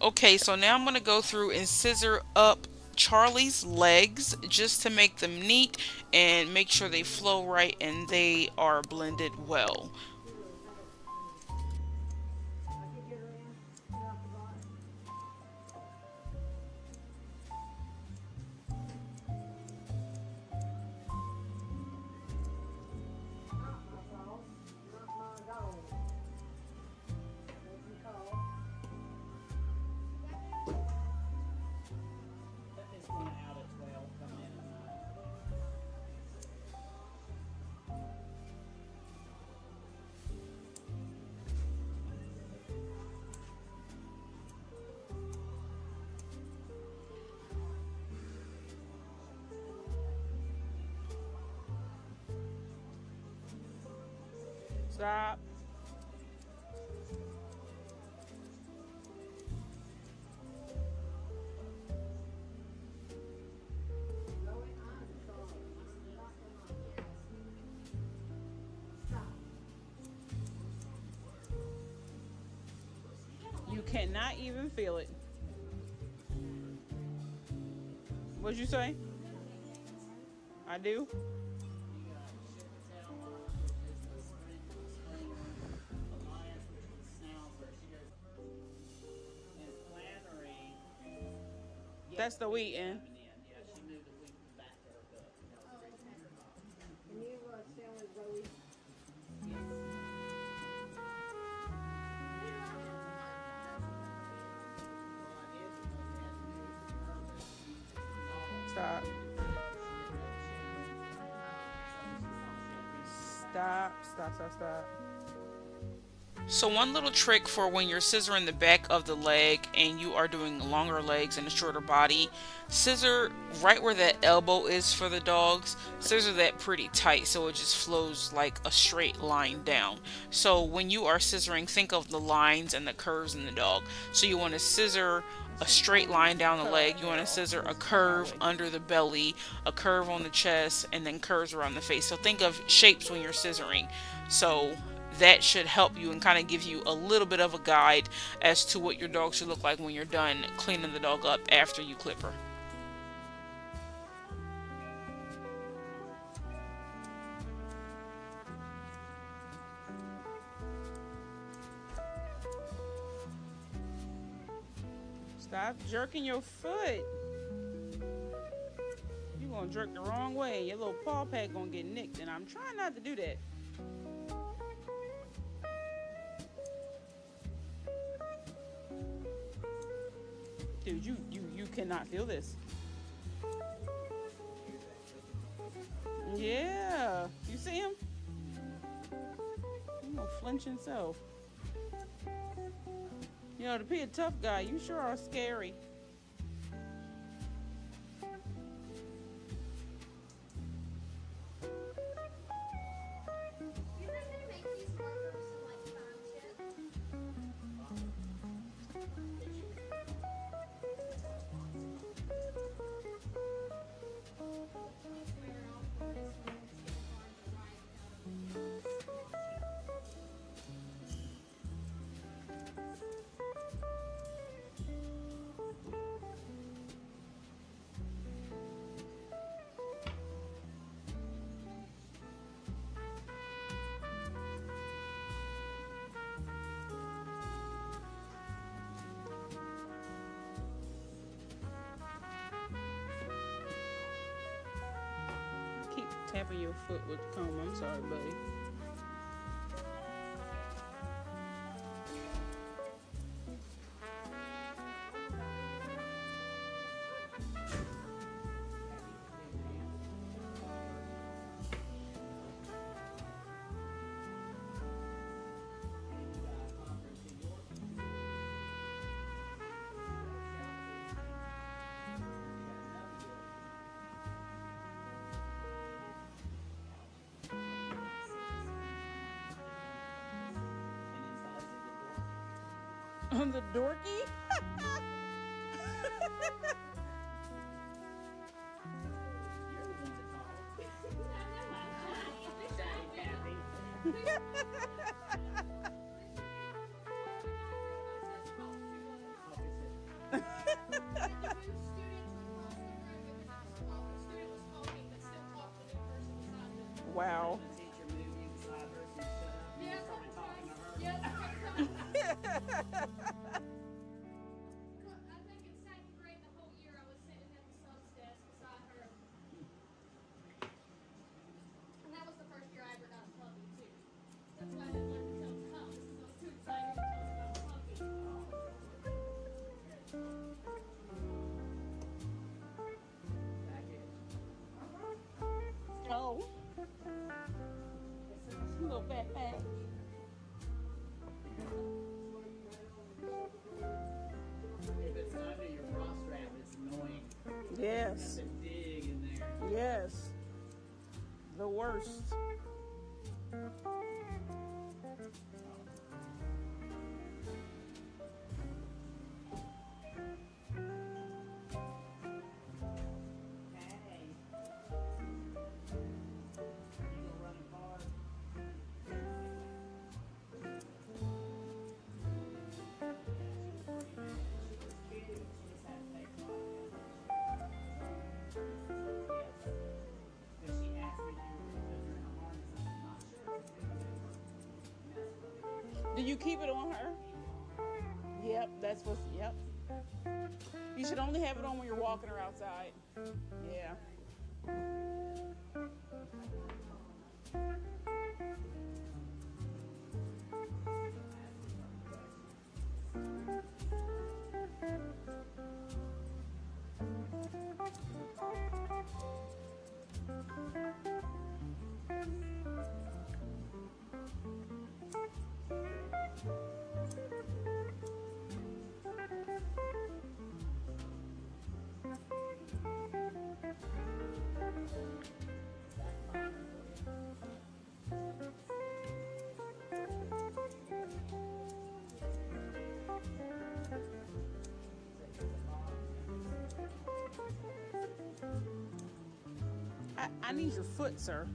Okay, so now I'm going to go through and scissor up Charlie's legs just to make them neat and make sure they flow right and they are blended well. Stop. You cannot even feel it. What'd you say? I do? That's the wheating. Stop. Stop, stop, stop, stop. So one little trick for when you're scissoring the back of the leg and you are doing longer legs and a shorter body, scissor right where that elbow is for the dogs, scissor that pretty tight so it just flows like a straight line down. So when you are scissoring, think of the lines and the curves in the dog. So you want to scissor a straight line down the leg, you want to scissor a curve under the belly, a curve on the chest, and then curves around the face. So think of shapes when you're scissoring. So that should help you and kind of give you a little bit of a guide as to what your dog should look like when you're done cleaning the dog up after you clip her. Stop jerking your foot. You're gonna jerk the wrong way. Your little paw pad gonna get nicked, and I'm trying not to do that. Dude, you cannot feel this. Yeah, you see him? He's gonna flinch himself. You know, to be a tough guy, you sure are scary. Keep tapping your foot with the comb. I'm sorry, buddy. On the dorky? Wow. The teacher moved you beside her, so you stood up and Yeah, started talking to her. yes, I think in second grade, the whole year, I was sitting at the subs desk beside her. And that was the first year I ever got a puppy, too. That's why I didn't like to tell Tom, because I was too excited to tell him about a puppy. Package. Oh. It's a little backpack. If it's under your bra strap, it's annoying. Yes. It's a dig in there. Yes. The worst. Hey. You gonna run a car? Do you keep it on her? Yep, that's what's, yep. You should only have it on when you're walking her outside. Yeah. I need your foot, sir.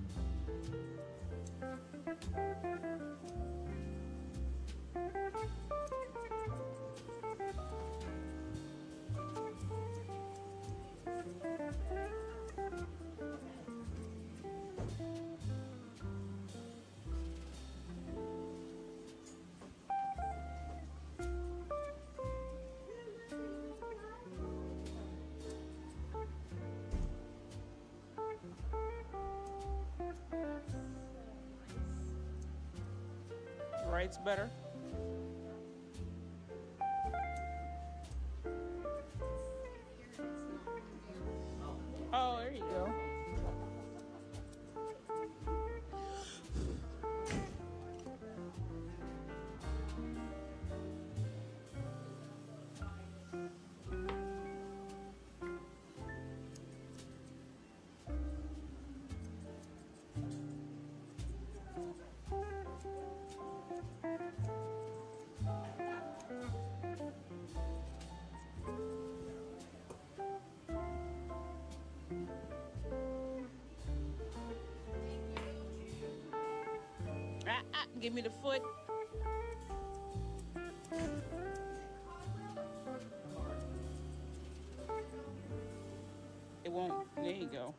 Right's better. Oh, there you go. Give me the foot. It won't. There you go.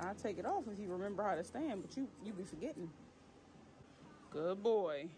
I'll take it off if you remember how to stand, but you be forgetting. Good boy.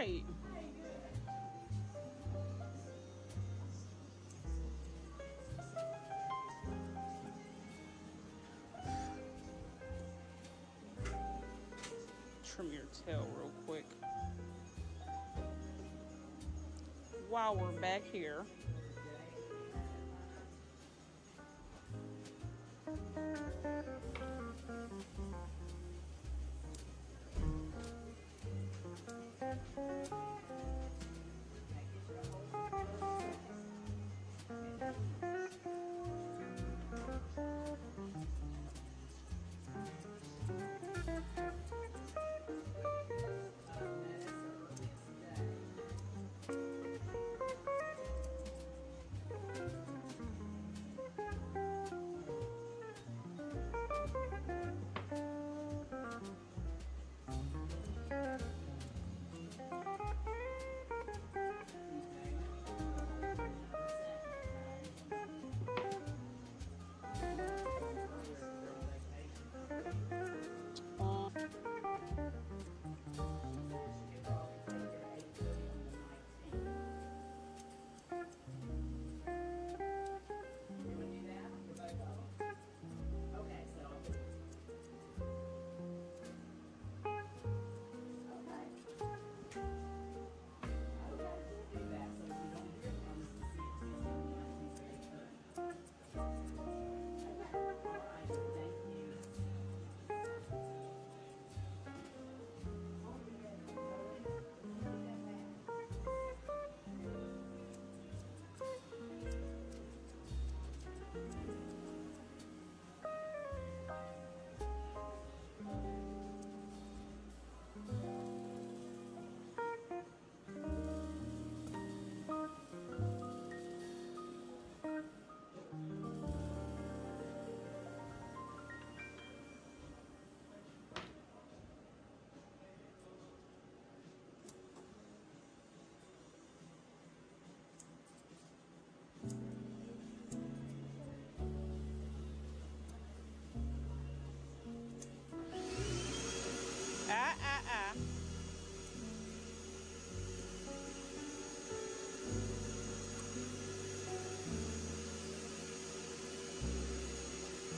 right. Trim your tail real quick. While we're back here.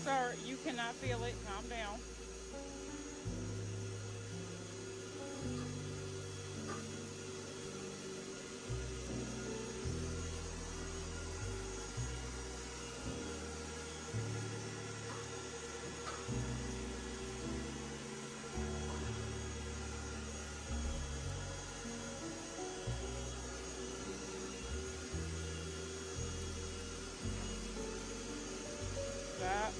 Sir, you cannot feel it. Calm down. Stop.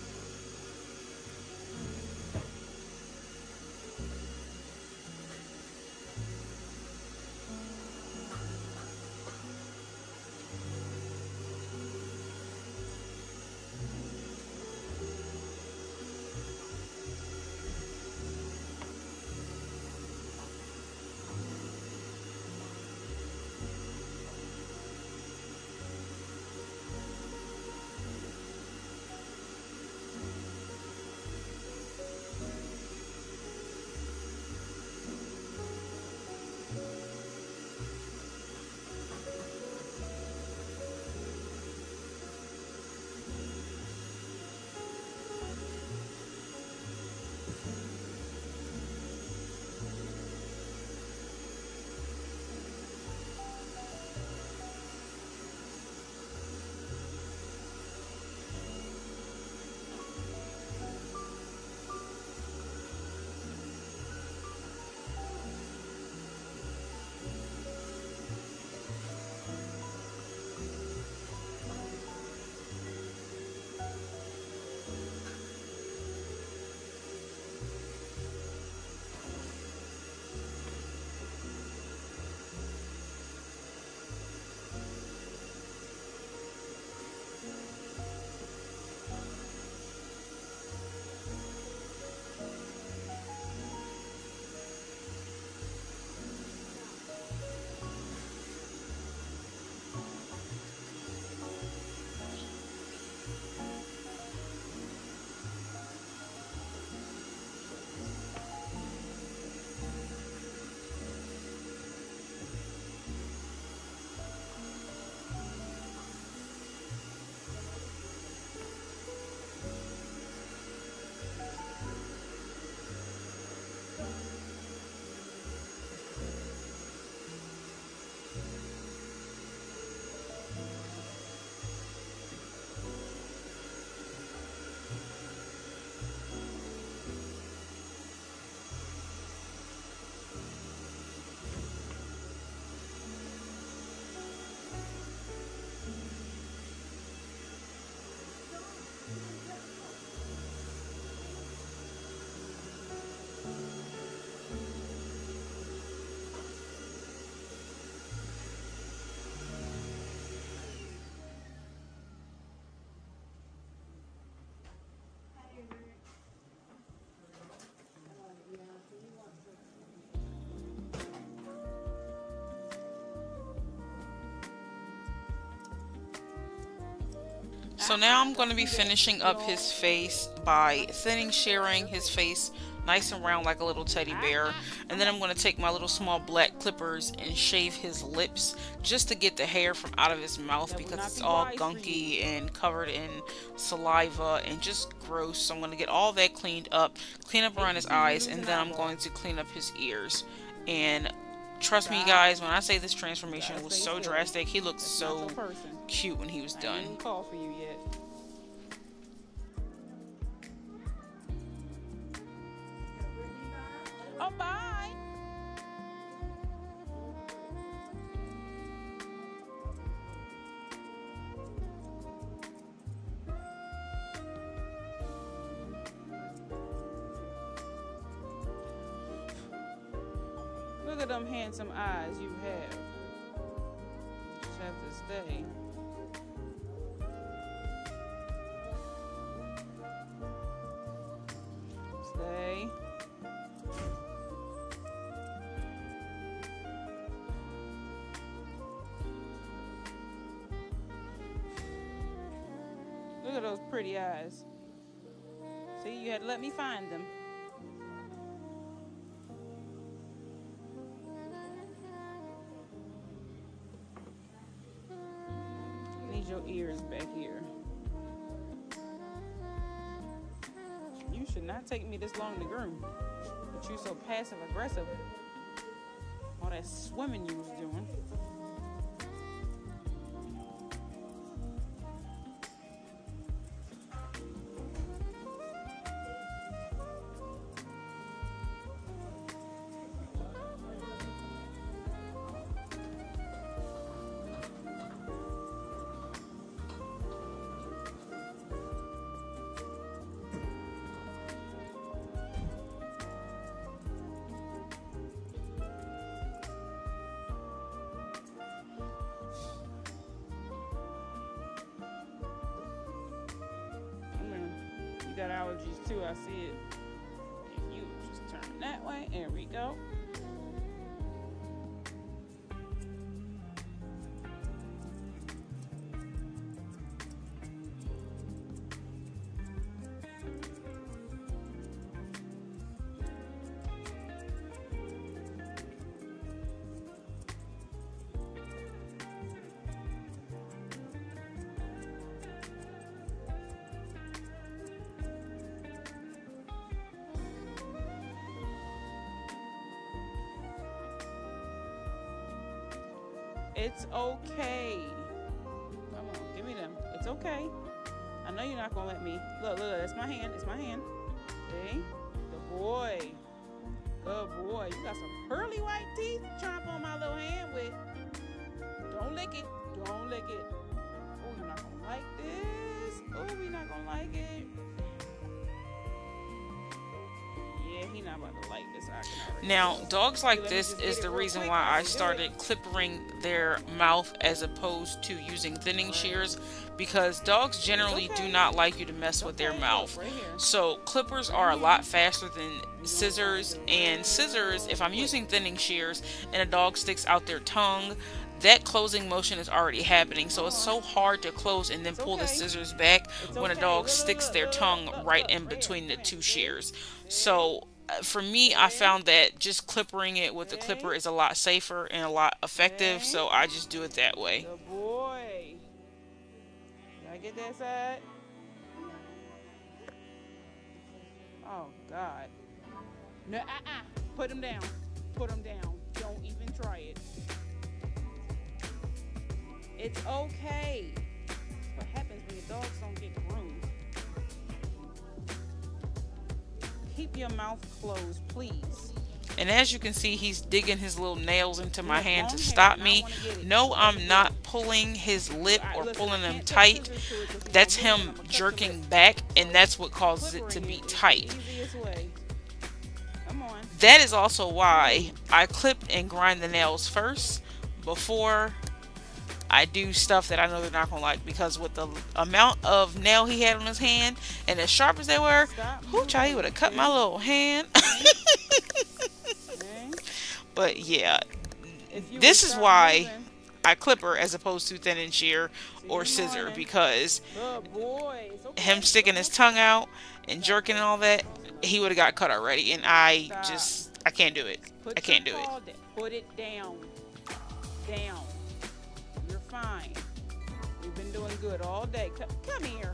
So now I'm going to be finishing up his face by thinning shearing his face nice and round like a little teddy bear, and then I'm going to take my little small black clippers and shave his lips just to get the hair from out of his mouth because it's all gunky and covered in saliva and just gross. So I'm going to get all that clean up around his eyes, and then I'm going to clean up his ears. And trust me guys, when I say this transformation was so drastic, he looked so cute when he was done. I didn't call for you yet. Oh, bye. Look at them handsome eyes you have. Just have to stay. Stay. Look at those pretty eyes. See, you had to let me find them. Need your ears back here. You should not take me this long to groom. But you so passive aggressive. All that swimming you was doing. You got allergies too, I see it. If you just turn that way, there we go. It's okay. Come on, give me them. It's okay. I know you're not gonna let me. Look, look, that's my hand. It's my hand. See? Good boy. Good boy. You got some pearly white teeth to chomp on my little hand with. Don't lick it. Don't lick it. Oh, you're not gonna like this. Oh, we're not gonna like it. Yeah, he not about to like this. I can already Now, tell. dogs like this is the reason why I started clippering their mouth as opposed to using thinning shears, because dogs generally do not like you to mess with their mouth. So clippers are a lot faster than scissors, and scissors, if I'm using thinning shears and a dog sticks out their tongue, that closing motion is already happening, so it's so hard to close and then pull the scissors back when a dog sticks their tongue right in between the two shears. So for me, I found that just clippering it with the clipper is a lot safer and a lot effective, so I just do it that way. Good boy. Did I get that side? Oh, God. No, put them down. Put them down. Don't even try it. It's okay. What happens when your dogs don't get groomed? Keep your mouth closed, please. And as you can see, he's digging his little nails into my hand to stop me. No, I'm not pulling his lip or pulling him tight. That's him jerking back, and that's what causes it to be tight. That is also why I clip and grind the nails first before I do stuff that I know they're not going to like, because with the amount of nail he had on his hand and as sharp as they were, Pooche, he would have cut my little hand. But yeah, this is why I clip her as opposed to thin and shear or scissor, because him sticking his tongue out and jerking and all that, he would have got cut already, and I can't do it. I can't do it. Put it down. Down. You're fine. You've been doing good all day. Come here.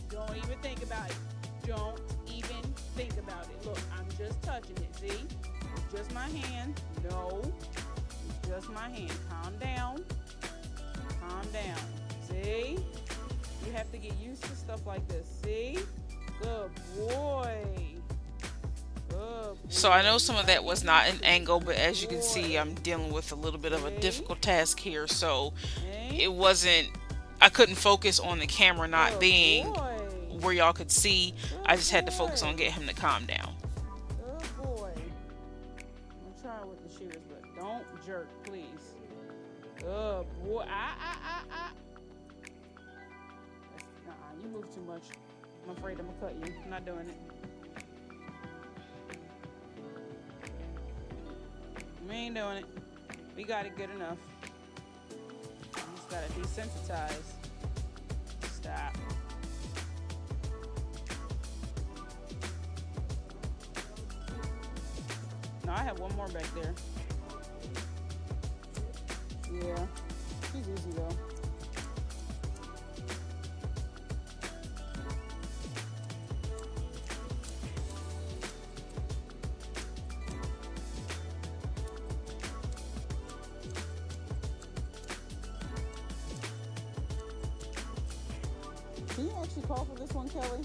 Don't even think about it. Don't even think about it. Look, I'm just touching it. See? It's just my hand. No. It's just my hand. Calm down. Calm down. See? You have to get used to stuff like this. See? Good boy. So I know some of that was not an angle, but as you can see, I'm dealing with a little bit of a difficult task here. So it wasn't, I couldn't focus on the camera not being where y'all could see. I just had to focus on getting him to calm down. Good boy. I'm trying with the shears, but don't jerk, please. Good boy. You move too much. I'm afraid I'm gonna cut you. I'm not doing it. We ain't doing it. We got it good enough. We just gotta desensitize. Stop. No, I have one more back there. Yeah, she's easy though. Can you actually call for this one, Kelly?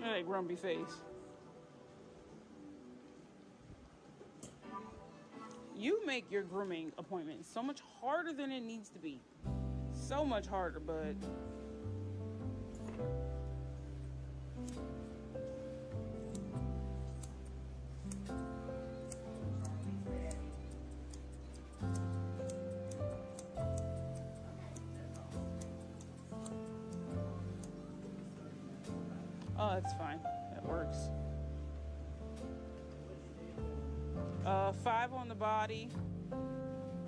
That grumpy face. You make your grooming appointment so much harder than it needs to be. So much harder, but oh, that's fine. That works. 5 on the body,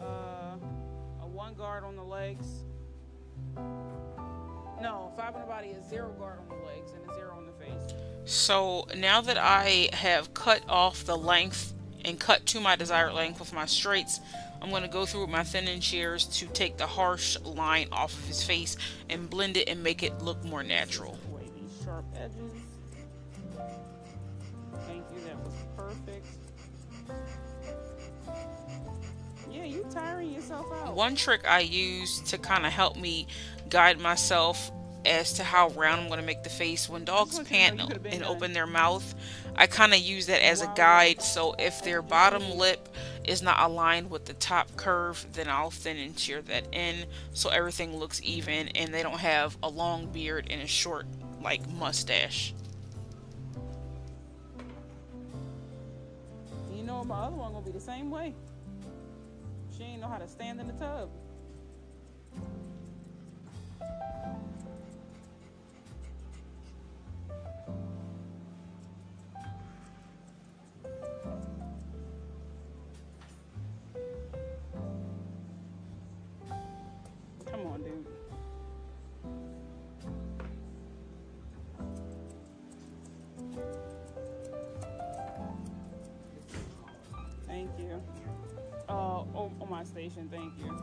a 1 guard on the legs. No, 5 on the body, a 0 guard on the legs, and a 0 on the face. So now that I have cut off the length and cut to my desired length with my straights, I'm going to go through with my thinning shears to take the harsh line off of his face and blend it and make it look more natural. Away these sharp edges. Thank you, that was perfect. Yeah, you tiring yourself out. One trick I use to kind of help me guide myself as to how round I'm going to make the face, when dogs pant and open their mouth, I kind of use that as a guide. So if their bottom lip is not aligned with the top curve, then I'll thin and shear that in so everything looks even and they don't have a long beard and a short like mustache. You know, my other one gonna be the same way. She ain't know how to stand in the tub. Come on, dude. on my station, thank you.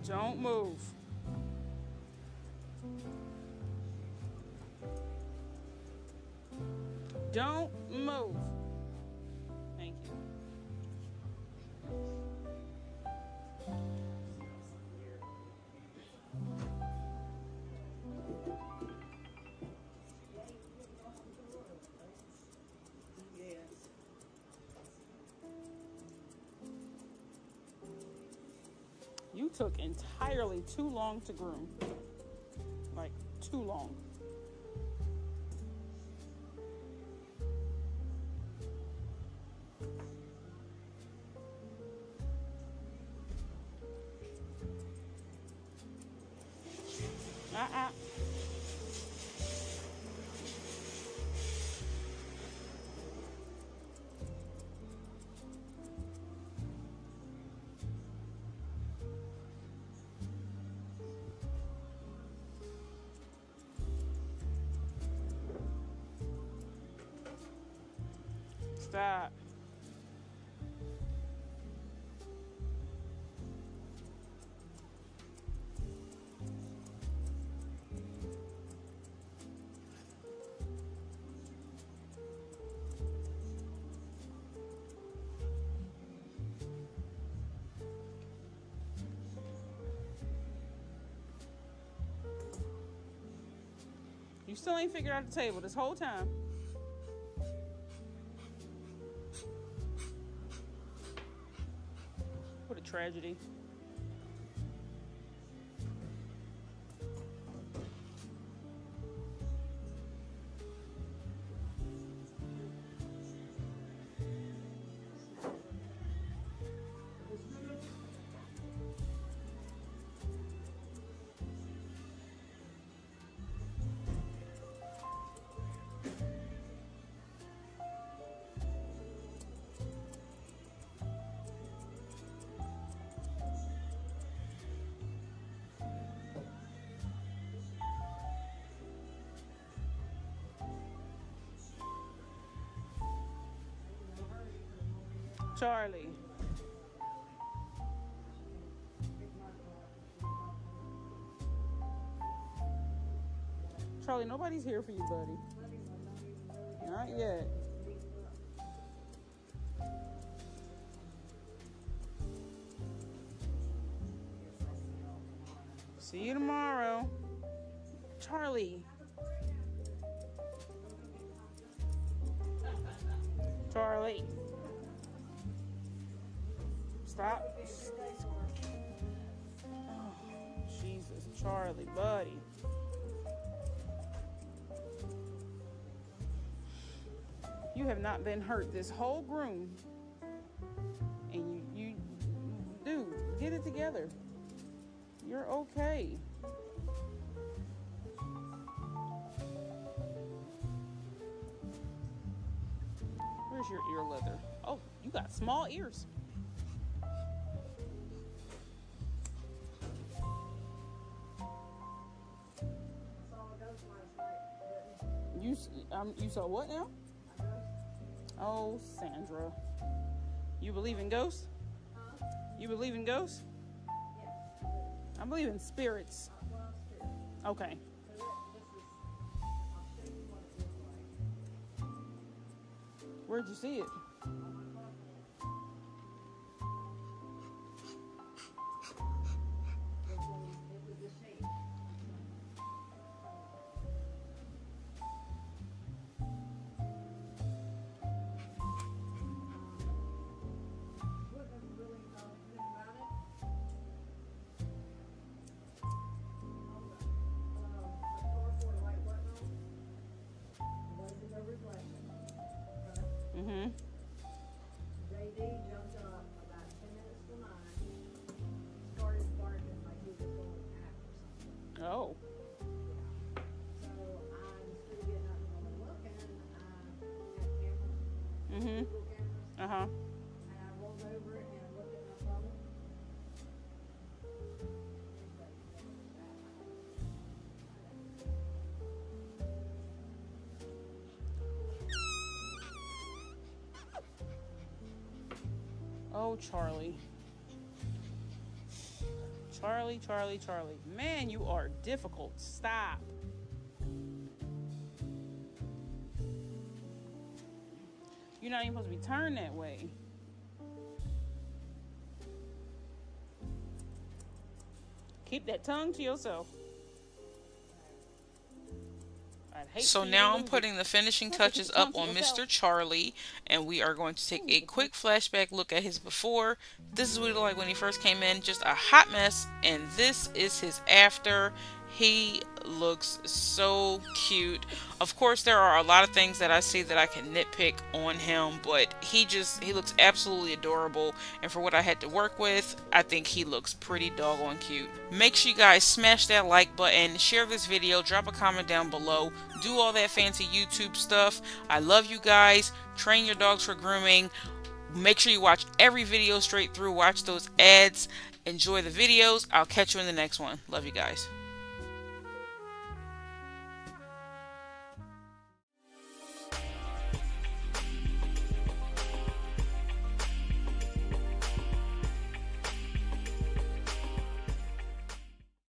Don't move. Don't move. Thank you. Yes. You took entirely too long to groom. Like, too long. Stop. You still ain't figured out the table this whole time. What a tragedy. Charlie. Charlie, nobody's here for you, buddy. Not yet. See you tomorrow. Charlie. Charlie. Stop. Oh, Jesus, Charlie, buddy. You have not been hurt this whole groom. And you dude, get it together. You're okay. Where's your ear leather? Oh, you got small ears. You saw what now? Oh, Sandra. You believe in ghosts? You believe in ghosts? I believe in spirits. Okay. Where'd you see it? Mm-hmm. JD jumped up about 10 minutes to 9, started barking like he was going after something. Oh. So I, instead of getting up and going to look at him, I had cameras, Mm-hmm. Google cameras, Uh-huh. and I rolled over and looked at my phone. Oh, Charlie. Charlie, Charlie, Charlie. Man, you are difficult. Stop. You're not even supposed to be turned that way. Keep that tongue to yourself. I'd hate So for you to now I'm lose it. putting the finishing That's what touches you up come on to Mr. yourself. Charlie, and we are going to take a quick flashback look at his before. This is what he looked like when he first came in, just a hot mess, and this is his after. He looks so cute. Of course, there are a lot of things that I see that I can nitpick on him, but he looks absolutely adorable, and for what I had to work with, I think he looks pretty doggone cute. Make sure you guys smash that like button, share this video, drop a comment down below, do all that fancy YouTube stuff. I love you guys. Train your dogs for grooming. Make sure you watch every video straight through. Watch those ads. Enjoy the videos. I'll catch you in the next one. Love you guys.